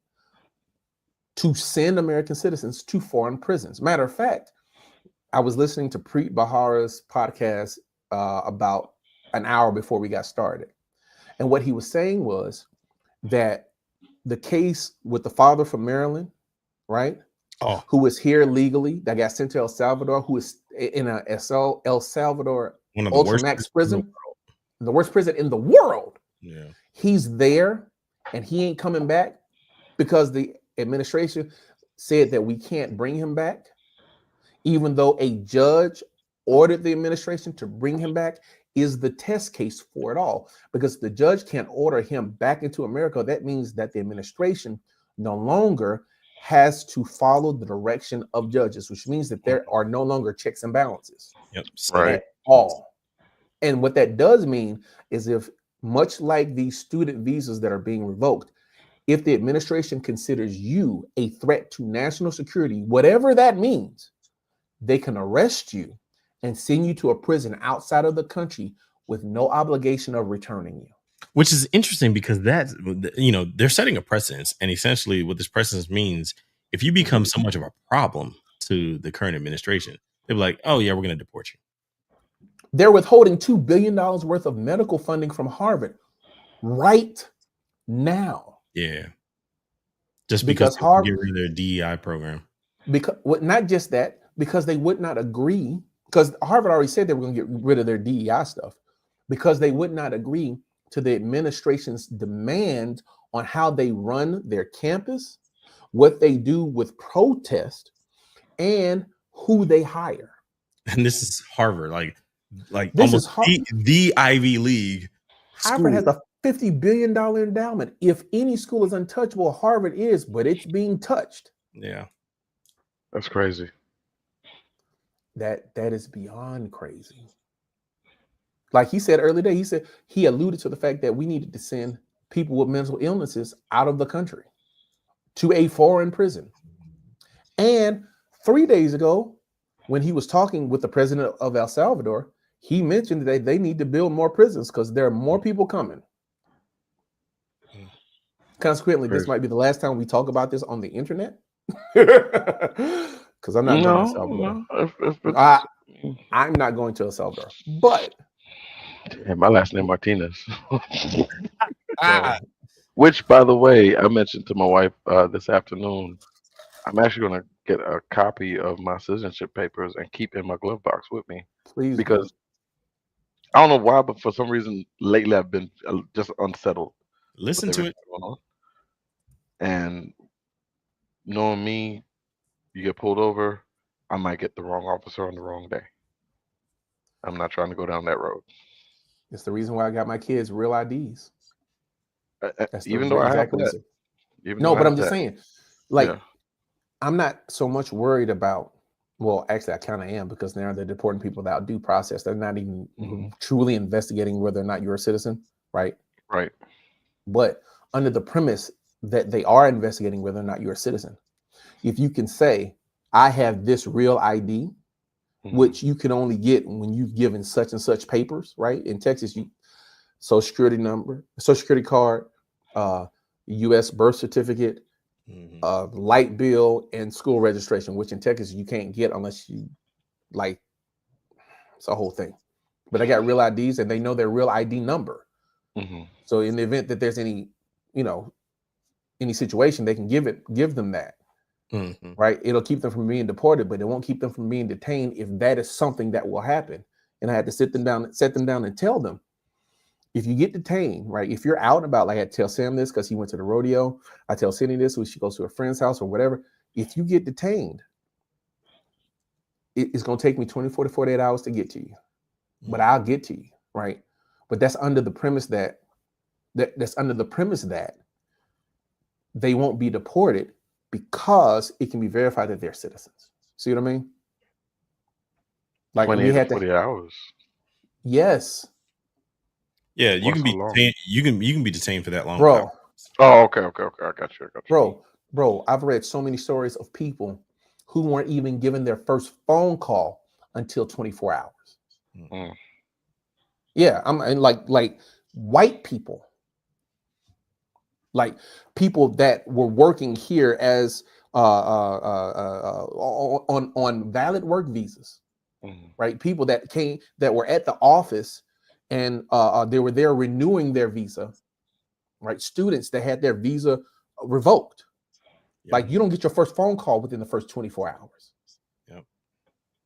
to send American citizens to foreign prisons. Matter of fact, I was listening to Preet Bharara's podcast about an hour before we got started. And what he was saying was that the case with the father from Maryland, right? Who was here legally, that got sent to El Salvador, who is in a El Salvador Ultramax prison, the worst prison in the world. Yeah. He's there and he ain't coming back because the administration said that we can't bring him back, even though a judge ordered the administration to bring him back, is the test case for it all. Because the judge can't order him back into America. That means that the administration no longer has to follow the direction of judges, which means that there are no longer checks and balances at all. And what that does mean is, if much like these student visas that are being revoked, if the administration considers you a threat to national security, whatever that means, they can arrest you and send you to a prison outside of the country with no obligation of returning you. Which is interesting because that's, they're setting a precedence. And essentially what this precedence means, if you become so much of a problem to the current administration, they'll be like, oh yeah, we're going to deport you. They're withholding $2 billion worth of medical funding from Harvard right now. Yeah. Just because Harvard get rid of their DEI program. Because not just that, because they would not agree, because Harvard already said they were going to get rid of their DEI stuff, because they would not agree to the administration's demand on how they run their campus, what they do with protest, and who they hire. And this is Harvard, like this almost the Ivy League. Harvard has a $50 billion endowment. If any school is untouchable, Harvard is, but it's being touched. Yeah. That's crazy. That is beyond crazy. Like he said earlier today, he alluded to the fact that we needed to send people with mental illnesses out of the country to a foreign prison. And 3 days ago, when he was talking with the president of El Salvador, he mentioned that they need to build more prisons because there are more people coming. Consequently, this might be the last time we talk about this on the internet. Because I'm not going to El Salvador. I'm not going to El Salvador. But and my last name Martinez. so, Which, by the way, I mentioned to my wife this afternoon. I'm actually going to get a copy of my citizenship papers and keep in my glove box with me please do. because I don't know why, but for some reason lately I've been just unsettled. Listen with to everything it. going on. And knowing me, you get pulled over, I might get the wrong officer on the wrong day. I'm not trying to go down that road. It's the reason why I got my kids real IDs. That's Even the though I have exact that. reason. Even No, though I but have I'm just that. saying, like, Yeah. I'm not so much worried about. Well, actually, I kind of am because now they're deporting people without due process. They're not even truly investigating whether or not you're a citizen, right? Right. But under the premise that they are investigating whether or not you're a citizen, if you can say, I have this real ID, which you can only get when you've given such and such papers, right? In Texas, you social security number, social security card, U.S. birth certificate, light bill, and school registration, which in Texas you can't get unless you like. It's a whole thing. But they got real IDs and they know their real ID number. So in the event that there's any, any situation, they can give them that. Right? It'll keep them from being deported, but it won't keep them from being detained if that is something that will happen. And I had to set them down and tell them, if you get detained, right? If you're out and about, like I tell Sam this because he went to the rodeo. I tell Cindy this when she goes to a friend's house or whatever. If you get detained, it's going to take me 24 to 48 hours to get to you, but I'll get to you, right? But that's under the premise that they won't be deported because it can be verified that they're citizens. See what I mean? Like 28 we had to 40 hours. Yes. Yeah, you can be detained. You can be detained for that long. Bro. Oh, okay. I got you. Bro, I've read so many stories of people who weren't even given their first phone call until 24 hours. Yeah, I'm like white people. Like people that were working here as on valid work visas, right? People that were at the office and they were there renewing their visa, right? Students that had their visa revoked. Like you don't get your first phone call within the first 24 hours. Yep.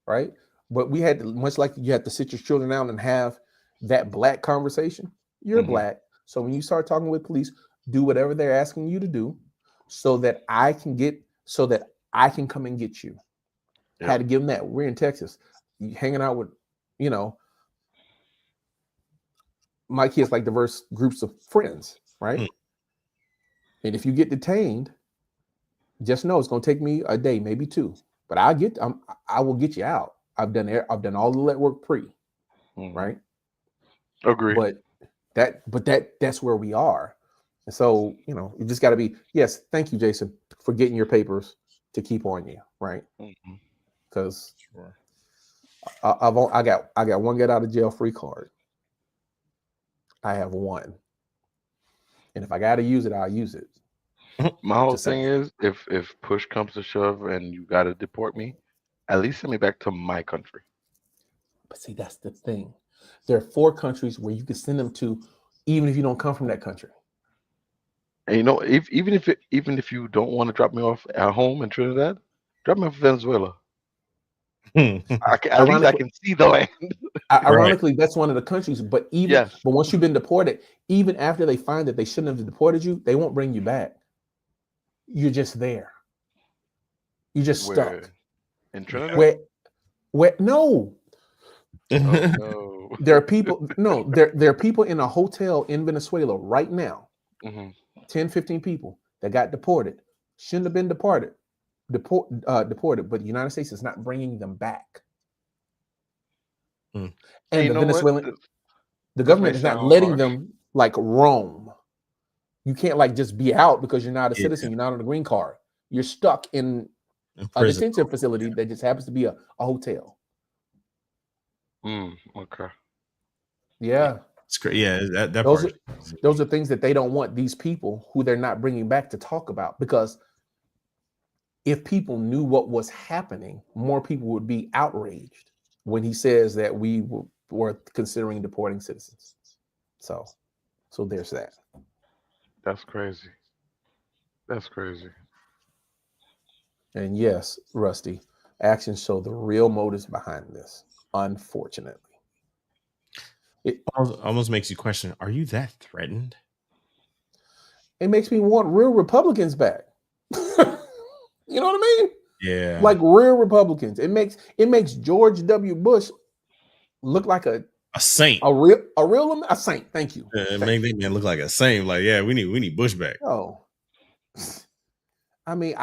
Right. But we had to, much like you had to sit your children down and have that black conversation. You're black. So when you start talking with police, do whatever they're asking you to do so that I can come and get you. Yep. Had to give them that. We're in Texas. You hanging out with, my kids like diverse groups of friends, right? And if you get detained, just know it's going to take me a day, maybe two, but I will get you out. I've done all the legwork pre, right? Agree. But that's where we are. And so, you just got to be, yes. Thank you, Jason, for getting your papers to keep on you. Right. Because I got one get out of jail free card. I have one. And if I got to use it, I'll use it. My whole thing is if push comes to shove and you got to deport me, at least send me back to my country. But see, that's the thing. There are 4 countries where you can send them to, even if you don't come from that country. And even if you don't want to drop me off at home in Trinidad, drop me off in Venezuela. At least I can see the land. Ironically, that's one of the countries. But but once you've been deported, even after they find that they shouldn't have deported you, they won't bring you back. You're just there. You're just stuck. In Trinidad? Where no. Oh, no. There are people. No, there are people in a hotel in Venezuela right now. 10, 15 people that got deported. Shouldn't have been deported, but the United States is not bringing them back. And the Venezuelan, the government is not letting them like roam. You can't just be out because you're not a citizen. You're not on a green card. You're stuck in a detention facility that just happens to be a hotel. Okay. Yeah. It's great. Yeah, that those are things that they don't want these people who they're not bringing back to talk about, because if people knew what was happening, more people would be outraged when he says that we were considering deporting citizens. So there's that. That's crazy. That's crazy. And yes, Rusty, actions show the real motives behind this. Unfortunately, It almost makes you question: are you that threatened? it makes me want real Republicans back. You know what I mean? Yeah, Like real Republicans. It makes George W. Bush look like a saint. A saint. Thank you. Make that man look like a saint. Like, yeah, we need Bush back. Oh, I mean,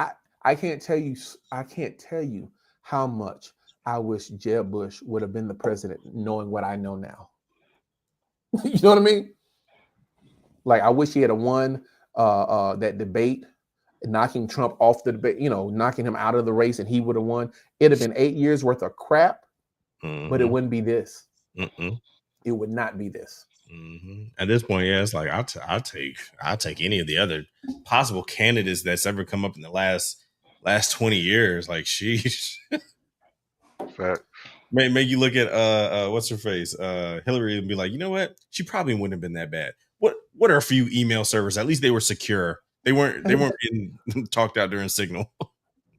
I can't tell you how much I wish Jeb Bush would have been the president, knowing what I know now. You know what I mean? Like, I wish he had won that debate, knocking Trump off the debate, knocking him out of the race, and he would have won. It'd have been 8 years worth of crap, but it wouldn't be this. It would not be this. At this point, yeah, it's like I'll take any of the other possible candidates that's ever come up in the last 20 years. Like, sheesh. Fact. Make you look at what's her face, Hillary, and be like, you know what? She probably wouldn't have been that bad. What are a few email servers? At least they were secure. They weren't getting talked out during Signal.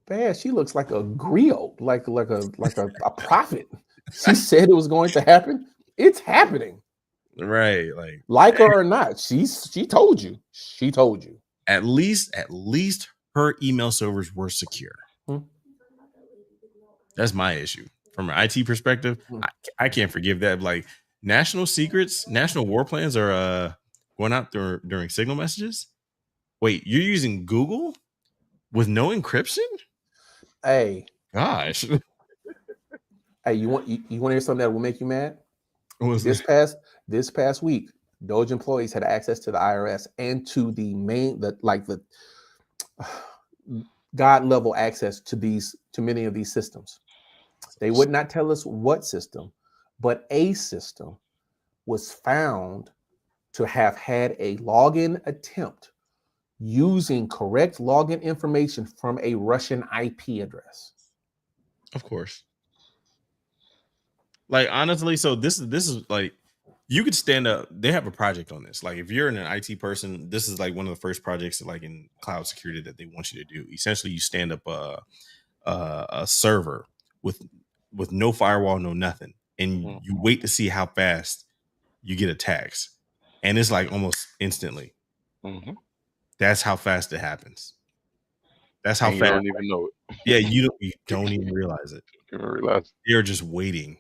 Bad. She looks like a griot, like a prophet. She said it was going to happen. It's happening. Right. Like her or not, she told you. She told you. At least her email servers were secure. That's my issue. From an IT perspective, I can't forgive that. Like, national secrets, national war plans are going out during Signal messages. Wait, you're using Google with no encryption? Hey. Gosh. Hey, you want to hear something that will make you mad? This past week, Doge employees had access to the IRS and to the God level access to many of these systems. They would not tell us what system, but a system was found to have had a login attempt using correct login information from a Russian IP address. Of course. Like, honestly, so this is like, you could stand up. They have a project on this. Like, if you're an IT person, this is like one of the first projects like in cloud security that they want you to do. Essentially, you stand up a server with no firewall, no nothing, and you wait to see how fast you get attacks, and it's like almost instantly. That's how fast it happens. That's how fast. You don't even know it. Yeah, you don't even realize it. You don't realize. You're just waiting.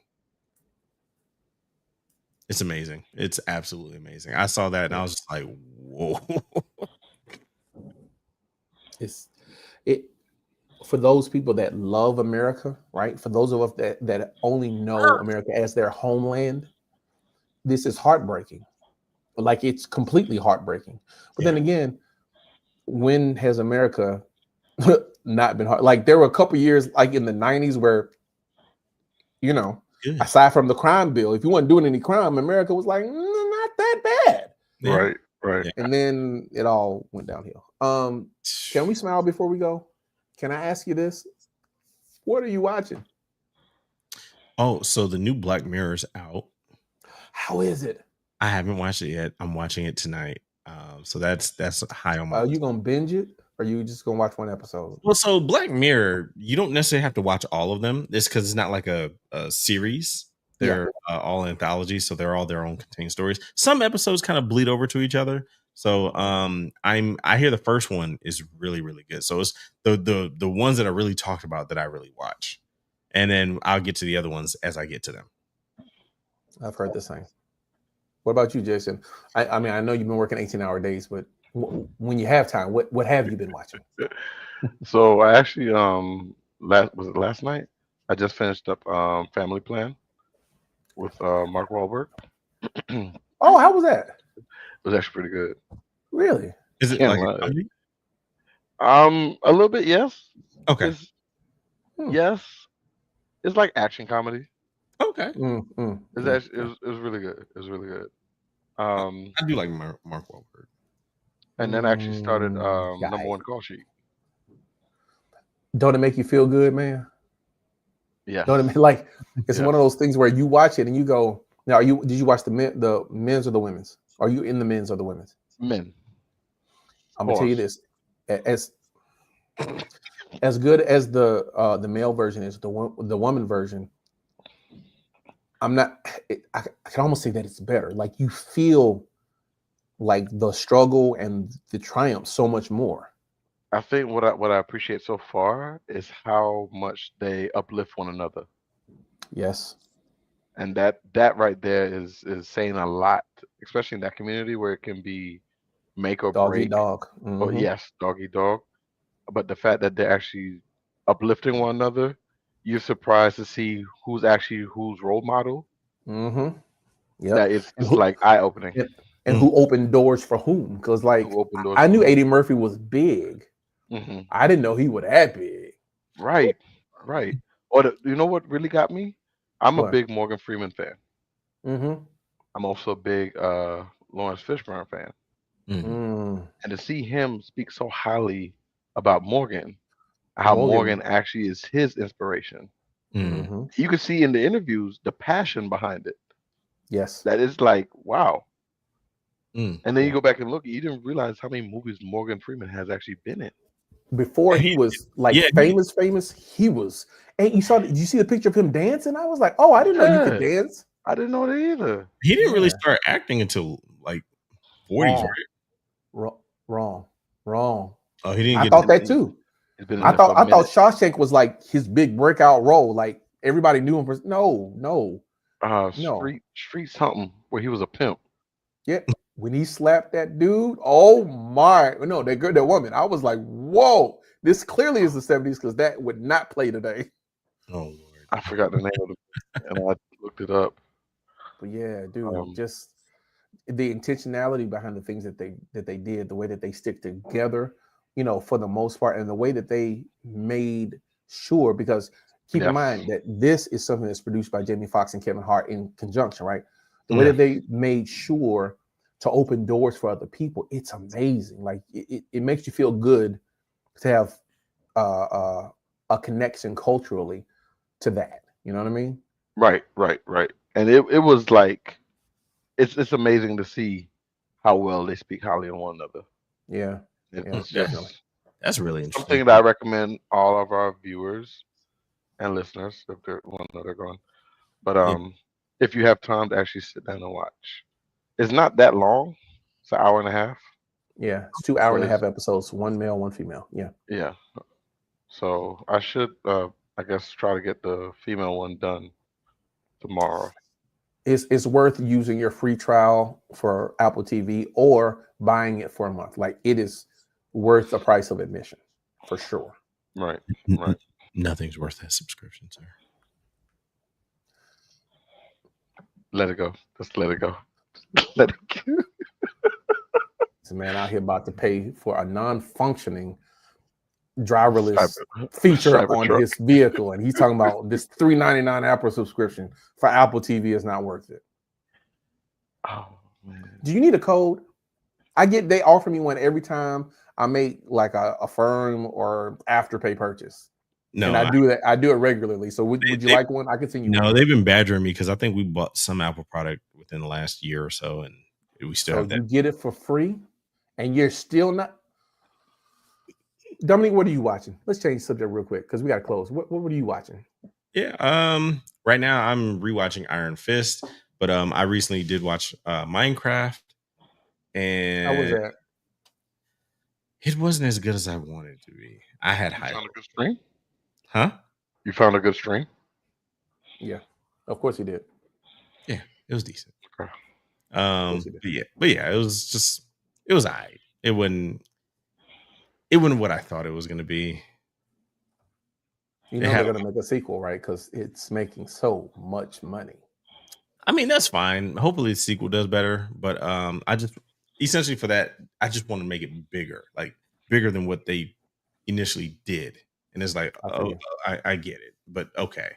It's amazing. It's absolutely amazing. I saw that and I was just like, whoa. It for those people that love America, right? For those of us that only know America as their homeland, this is heartbreaking. Like, it's completely heartbreaking. But then again, when has America not been hard? Like, there were a couple years, like in the 90s, where, aside from the crime bill, if you weren't doing any crime, America was like, not that bad. Yeah. Right. And then it all went downhill. Can we smile before we go? Can I ask you this? What are you watching? Oh, so the new Black Mirror is out. How is it? I haven't watched it yet. I'm watching it tonight. So that's high on my list. Are you gonna binge it, or are you just gonna watch one episode? Well, so Black Mirror, you don't necessarily have to watch all of them. It's because it's not like a series. They're all anthologies, so they're all their own contained stories. Some episodes kind of bleed over to each other. So I hear the first one is really, really good. So it's the ones that are really talked about that I really watch, and then I'll get to the other ones as I get to them. I've heard the same. What about you, Jason? I mean, I know you've been working 18-hour days, but when you have time, what have you been watching? So I actually last night? I just finished up Family Plan with Mark Wahlberg. Oh, how was that? It was actually pretty good. Really? Is it like a comedy? A little bit, yes. Okay. Yes. It's like action comedy. Okay. It was really good. It was really good. I do like Mark Wahlberg. And then I actually started number one call sheet. Don't it make you feel good, man? Yeah. Don't it make, like it's Yeah. one of those things where you watch it and you go, now did you watch the men's or the women's? Are you in the men's or the women's? Men. I'm gonna tell you this. As good as the male version is, the woman version, I can almost say that it's better. Like you feel like the struggle and the triumph so much more. I think what I appreciate so far is how much they uplift one another. Yes. And that right there is saying a lot, especially in that community where it can be make or Dog eat break. dog. Oh yes, dog eat dog. But the fact that they're actually uplifting one another, you're surprised to see who's actually whose role model. Mm-hmm. Yep. That it's like eye opening. And who opened doors for whom? Because like I knew Eddie Murphy was big. Mm-hmm. I didn't know he was that big. Right. Or you know what really got me? I'm What? a big Morgan Freeman fan. Mm-hmm. I'm also a big Lawrence Fishburne fan. Mm-hmm. And to see him speak so highly about Morgan, how Morgan actually is his inspiration. Mm-hmm. You can see in the interviews the passion behind it. Yes. That is like, wow. And then you go back and look, you didn't realize how many movies Morgan Freeman has actually been in. Before he was like famous, he was. And did you see the picture of him dancing? I was like, oh, I didn't know you could dance. I didn't know that either. He didn't really start acting until like 40s, right? Wrong. Oh, he didn't. I thought that too. I thought Shawshank was like his big breakout role. Like everybody knew him. No. Street something where he was a pimp. Yeah. When he slapped that dude, oh my! No, that woman. I was like, whoa! This clearly is the 70s because that would not play today. Oh Lord, I forgot the name of it, and I looked it up. But yeah, dude, just the intentionality behind the things that they did, the way that they stick together, for the most part, and the way that they made sure. Because keep in mind that this is something that's produced by Jamie Foxx and Kevin Hart in conjunction, right? The way that they made sure to open doors for other people, it's amazing. Like it makes you feel good to have a connection culturally to that. You know what I mean? Right. And it was like it's amazing to see how well they speak highly of one another. Yeah. It's just that's really interesting. Something that I recommend all of our viewers and listeners if they're gone. But if you have time to actually sit down and watch. It's not that long. It's an hour and a half. Yeah, it's 2 hour and a half episodes, one male, one female. Yeah. Yeah. So I should, I guess, try to get the female one done tomorrow. It's worth using your free trial for Apple TV or buying it for a month. Like it is worth the price of admission for sure. Right. Nothing's worth that subscription, sir. Let it go. Just let it go. Let it go. This man out here about to pay for a non-functioning driverless feature on his vehicle, and he's talking about this $3.99 Apple subscription for Apple TV is not worth it. Oh man! Do you need a code? They offer me one every time I make like a firm or afterpay purchase. No, and I do that. I do it regularly. So would you like one? I can send you one. No, they've been badgering me because I think we bought some Apple product within the last year or so, and we still have that. You get it for free, and you're still not. Dominique, what are you watching? Let's change subject real quick because we got to close. What are you watching? Yeah, right now I'm rewatching Iron Fist, but I recently did watch Minecraft, and how was that? It wasn't as good as I wanted it to be. I had high. Found a good stream? Huh? You found a good stream? Yeah, of course he did. Yeah, it was decent. Okay. But yeah, it was alright. It wasn't what I thought it was going to be. You know they're going to make a sequel, right? Because it's making so much money. I mean, that's fine. Hopefully the sequel does better. But I just essentially for that, I just want to make it bigger, like bigger than what they initially did. And it's like, I get it, but okay.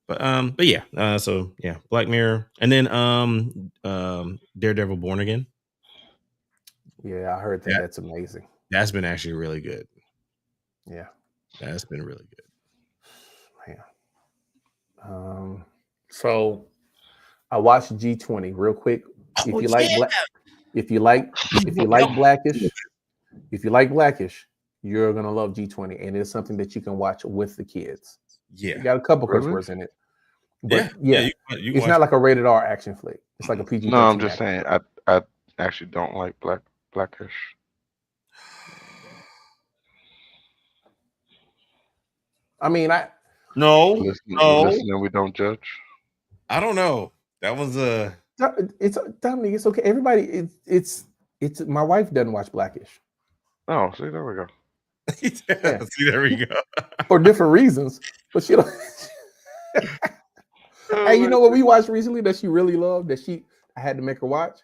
But yeah, so yeah, Black Mirror, and then Daredevil Born Again. Yeah, I heard that's amazing. That's been actually really good. Yeah. That's been really good. Man. So I watched G20 real quick. If you like Blackish, you're gonna love G20, and it's something that you can watch with the kids. Yeah, You got a couple curse Really? words in it, but you it's not like a rated R action flick. It's like a PG-13. No, I'm just saying. I actually don't like Blackish. I mean, Listening, we don't judge. I don't know. That was it's Dominique. It's okay. Everybody, it's my wife doesn't watch Blackish. Oh, see, there we go. Yeah. See, there we go. For different reasons, but she don't. Hey, you know what we watched recently that she really loved that I had to make her watch?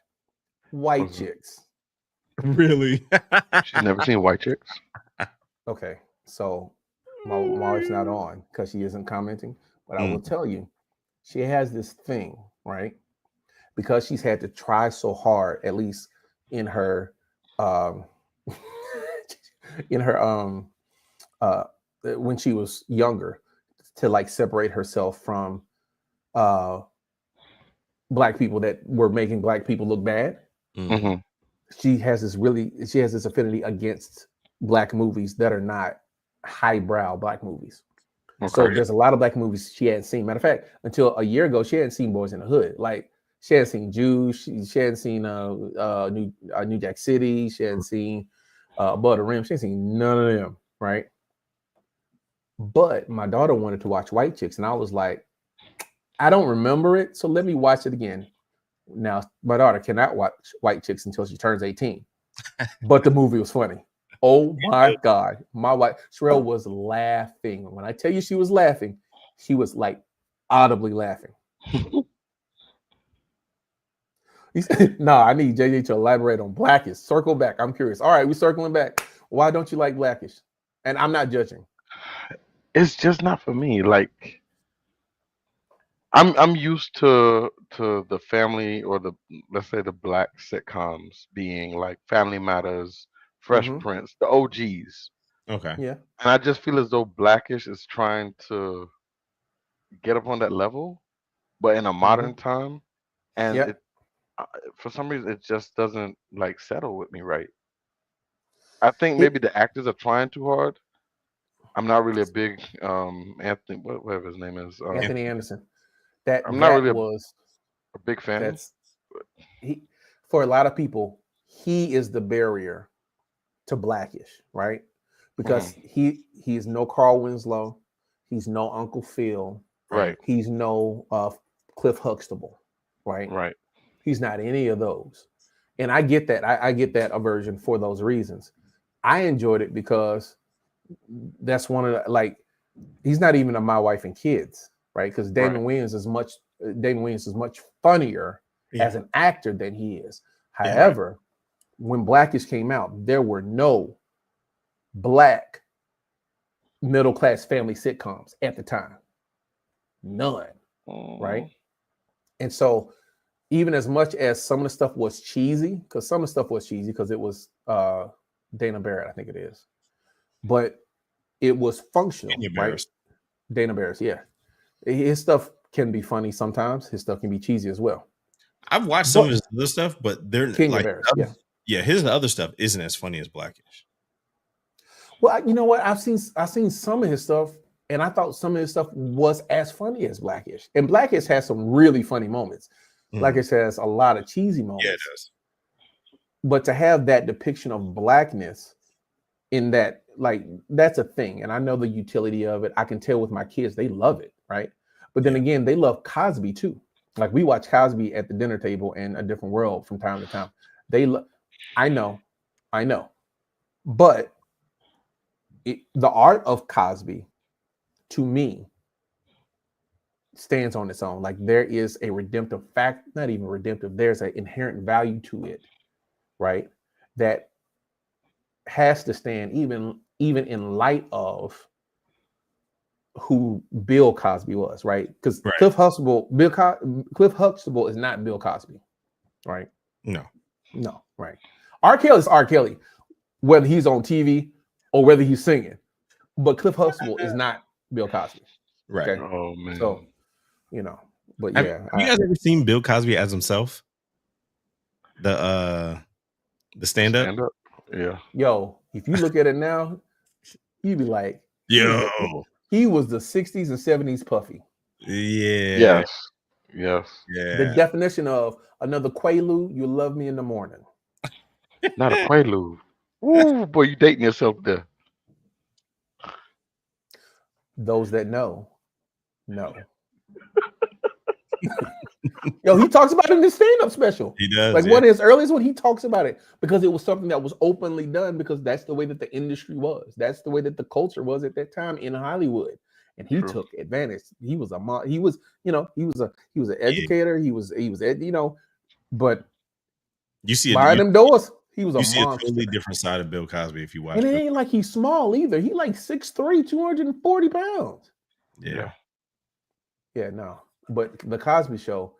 White Chicks. Really? She's never seen White Chicks. Okay, so my wife's not on because she isn't commenting, but I will tell you, she has this thing, right? Because she's had to try so hard, at least in her when she was younger, to like separate herself from black people that were making black people look bad. Mm-hmm. She has this affinity against black movies that are not highbrow black movies. Okay. So there's a lot of black movies she hadn't seen. Matter of fact, until a year ago, she hadn't seen Boys in the Hood. Like she hadn't seen Jews. She hadn't seen New Jack City. She hadn't seen Above the Rim. She hadn't seen none of them, right? But my daughter wanted to watch White Chicks, and I was like, I don't remember it, so let me watch it again. Now, my daughter cannot watch White Chicks until she turns 18, but the movie was funny. Oh my God. My wife, Sherelle, was laughing. When I tell you she was laughing, she was like audibly laughing. He said, no, I need JJ to elaborate on Blackish. Circle back. I'm curious. All right, we're circling back. Why don't you like Blackish? And I'm not judging. It's just not for me. Like I'm used to the family or let's say the black sitcoms being like Family Matters, Fresh Prince, the OGs. Okay. Yeah. And I just feel as though Blackish is trying to get up on that level, but in a modern time. And for some reason, it just doesn't like settle with me right. I think maybe the actors are trying too hard. I'm not really a big Anthony, whatever his name is. Anthony Anderson. I'm not really a big fan. For a lot of people, he is the barrier to Blackish, right? Because he is no Carl Winslow, he's no Uncle Phil, right? He's no Cliff Huxtable, right? Right. He's not any of those, and I get that. I get that aversion for those reasons. I enjoyed it because that's one of the, like, he's not even a My Wife and Kids, right? Because Damon Wayans is much funnier as an actor than he is. However, when Blackish came out, there were no black middle-class family sitcoms at the time. None, right? And so even as much as some of the stuff was cheesy, because it was Dana Barrett, I think it is, but it was functional, right? Dana Barrett, yeah. His stuff can be funny sometimes. His stuff can be cheesy as well. I've watched some of his other stuff, but they're like, his other stuff isn't as funny as Blackish. Well, you know what? I've seen some of his stuff, and I thought some of his stuff was as funny as Blackish. And Blackish has some really funny moments. Blackish has a lot of cheesy moments. Yeah, it does. But to have that depiction of blackness in that, like, that's a thing. And I know the utility of it. I can tell with my kids, they love it, right? But then again, they love Cosby too. Like, we watch Cosby at the dinner table in A Different World from time to time. I know. But the art of Cosby, to me, stands on its own. Like, there is a redemptive fact, not even redemptive, there's an inherent value to it, right? That has to stand even in light of who Bill Cosby was, right? Because Cliff Huxtable is not Bill Cosby, right? No, right. R. Kelly is R. Kelly, whether he's on TV or whether he's singing. but Cliff Huxtable is not Bill Cosby. Right. Okay. Oh man. So, but Have yeah. you guys ever seen Bill Cosby as himself? The stand-up? Stand up. Yeah. Yo, if you look at it now, you'd be like, Yo. he was the 60s and 70s Puffy. Yeah. Yes. Yeah. The definition of another Quaalude, you love me in the morning. Not a Quaalude. Ooh, boy, you dating yourself there. Those that know. Yo, he talks about it in his stand-up special. He does. Like one of his earliest when he talks about it, because it was something that was openly done, because that's the way that the industry was. That's the way that the culture was at that time in Hollywood. And he took advantage. He was an educator. He was but you see behind them doors, he was a monster. monster. A totally different side of Bill Cosby if you watch. And it ain't like he's small either. He like 6'3", 240 pounds. Yeah. Yeah, no. But the Cosby Show,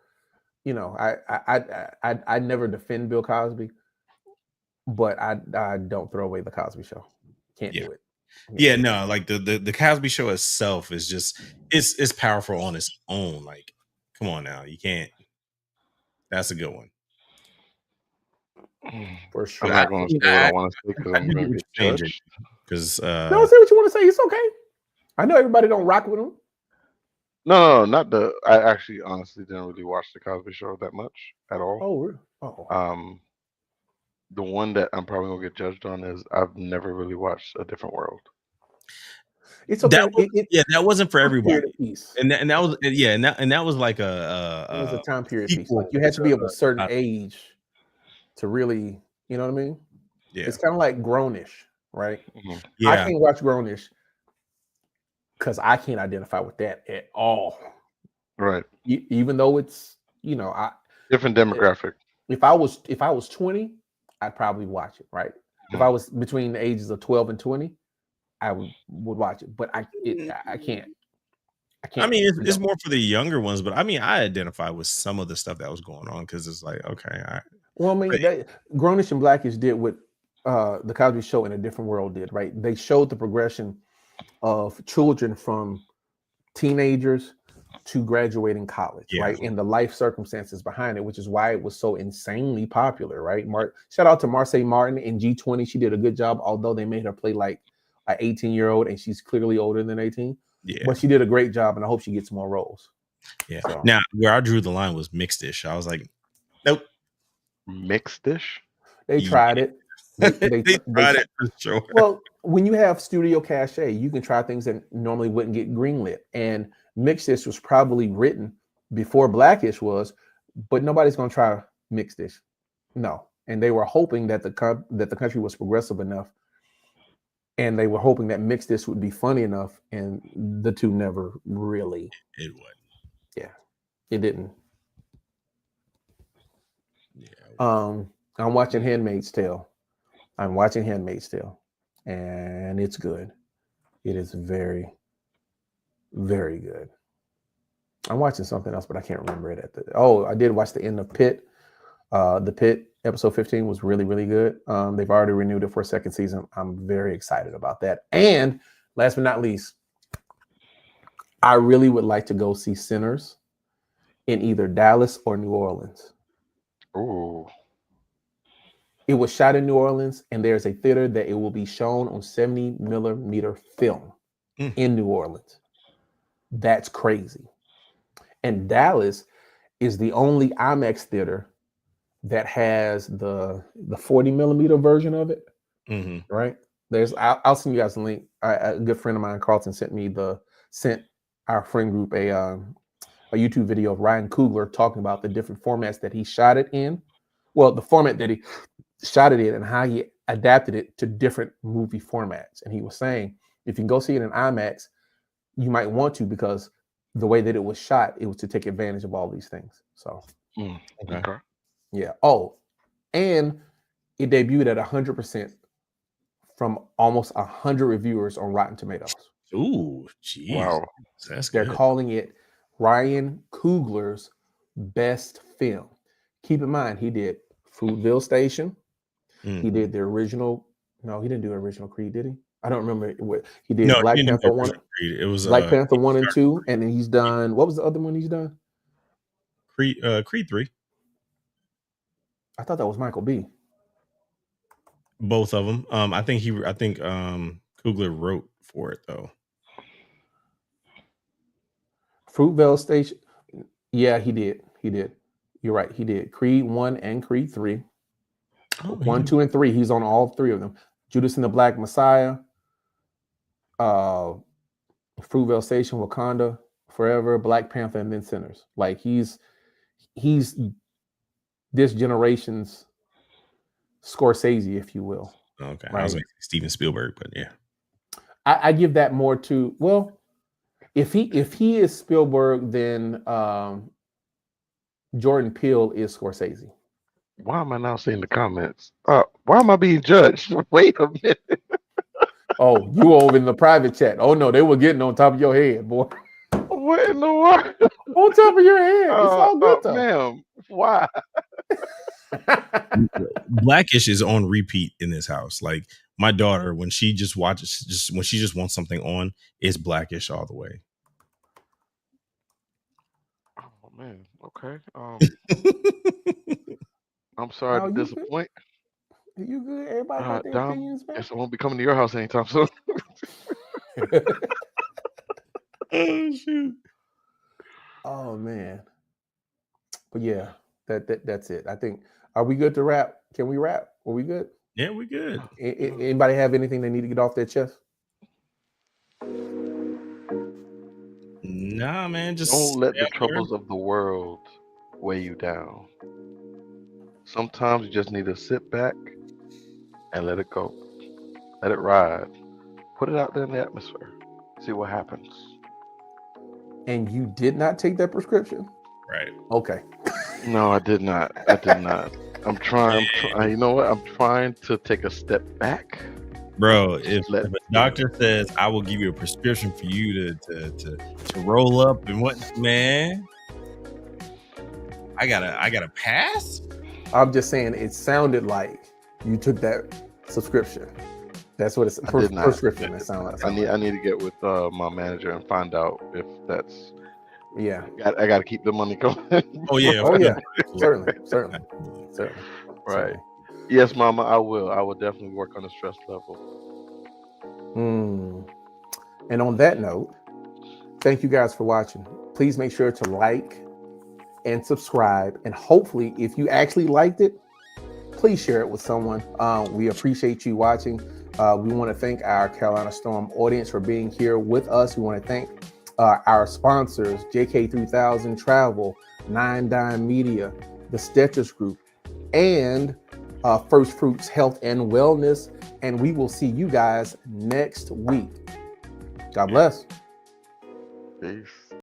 I never defend Bill Cosby, but I don't throw away the Cosby Show. Can't do it. Yeah, no, like the Cosby Show itself is just it's powerful on its own. Like, come on now, you can't. That's a good one. For sure. I'm not going to say what I want to say because I'm going to get judged. Because no, say what you want to say. It's okay. I know everybody don't rock with him. No, not the. I actually, honestly, didn't really watch the Cosby Show that much at all. Oh, really? Oh. The one that I'm probably gonna get judged on is I've never really watched A Different World. It's okay. That wasn't for everybody. Piece. And that was and that was like it was a time period piece. Like you had to be of a certain age to really, you know what I mean? Yeah. It's kind of like Grownish, right? Mm-hmm. Yeah. I can't watch Grownish because I can't identify with that at all. Right. Even though it's, different demographic. If I was 20, I'd probably watch it, right? Mm-hmm. If I was between the ages of 12 and 20, I would watch it. But I can't. I mean, it's more for the younger ones, but I mean, I identify with some of the stuff that was going on because it's like, okay, all right. Well, I mean, Grownish and Blackish did what the Cosby Show in A Different World did, right? They showed the progression of children from teenagers to graduating college, right? And the life circumstances behind it, which is why it was so insanely popular, right? Shout out to Marseille Martin in G20. She did a good job, although they made her play like an 18-year-old and she's clearly older than 18. Yeah. But she did a great job, and I hope she gets more roles. Yeah. So. Now, where I drew the line was Mixed Dish. I was like, nope. Mixed Dish? They tried it. They tried it for sure. Well, when you have studio cachet, you can try things that normally wouldn't get greenlit. And Mixed Dish was probably written before Blackish was, but nobody's going to try Mixed Dish. No. And they were hoping that the country was progressive enough, and they were hoping that Mixed Dish would be funny enough, and the two never really. It would. Yeah, it didn't. Yeah. I'm watching Handmaid's Tale. And it's good. It is very, very good. I'm watching something else, but I can't remember it I did watch the end of Pitt. The Pitt episode 15 was really, really good. They've already renewed it for a second season. I'm very excited about that. And last but not least, I really would like to go see Sinners in either Dallas or New Orleans. Ooh. It was shot in New Orleans, and there's a theater that it will be shown on 70 millimeter film in New Orleans. That's crazy. And Dallas is the only IMAX theater that has the 40 millimeter version of it. Mm-hmm. Right? I'll send you guys a link. A good friend of mine, Carlton, sent our friend group a YouTube video of Ryan Coogler talking about the different formats that he shot it in. Well, the format that he shot it in and how he adapted it to different movie formats. And he was saying, if you can go see it in IMAX, you might want to, because the way that it was shot, it was to take advantage of all these things. So, okay. Yeah. Oh, and it debuted at 100% from almost 100 reviewers on Rotten Tomatoes. Ooh, geez. Wow. They're calling it Ryan Coogler's best film. Keep in mind, he did Fruitville Station. He did the original. No, he didn't do original Creed, did he? I don't remember what he did. No, Black he didn't do Panther the 1. original Creed. It was Black Panther 1 and 2, and then he's done. What was the other one he's done? Creed 3. I thought that was Michael B. Both of them. I think Coogler wrote for it though. Fruitvale Station. Yeah, he did. You're right. He did. Creed 1 and Creed 3. 1, 2, and 3. He's on all 3 of them. Judas and the Black Messiah. Fruitvale Station, Wakanda Forever, Black Panther, and then Sinners. Like he's this generation's Scorsese, if you will. Okay, right? I was like Steven Spielberg, but yeah, I give that more to, well, if he is Spielberg, then Jordan Peele is Scorsese. Why am I now seeing the comments? Why am I being judged? Wait a minute. Oh, you were over in the private chat. Oh no, they were getting on top of your head, boy. What in the world? On top of your head. It's all good though. Ma'am, why? Blackish is on repeat in this house. Like my daughter, when she just watches, when she just wants something on, it's Blackish all the way. Oh man, okay. I'm sorry to disappoint. You good? Everybody got their opinions, man. Guess I won't be coming to your house anytime soon. Oh shoot! Oh man. But yeah, that's it. I think. Are we good to wrap? Can we wrap? Are we good? Yeah, we good. Anybody have anything they need to get off their chest? Nah, man. Just don't let the troubles of the world weigh you down. Sometimes you just need to sit back and let it go. Let it ride. Put it out there in the atmosphere. See what happens. And you did not take that prescription? Right. Okay. No, I did not. I'm trying. You know what? I'm trying to take a step back. Bro, if a doctor says I will give you a prescription for you to roll up and what, man? I gotta pass? I'm just saying it sounded like you took that subscription. That's what it's prescription. That sounds like. I need to get with my manager and find out if that's. Yeah, I got to keep the money coming. Oh yeah, certainly. Right. Yes, Mama, I will. I will definitely work on the stress level. And on that note, thank you guys for watching. Please make sure to like and subscribe. And hopefully, if you actually liked it, please share it with someone. We appreciate you watching. We want to thank our Carolina Storm audience for being here with us. We want to thank our sponsors, JK3000 Travel, 9 Dime Media, the Stetchers Group, and First Fruits Health and Wellness. And we will see you guys next week. God bless. Peace.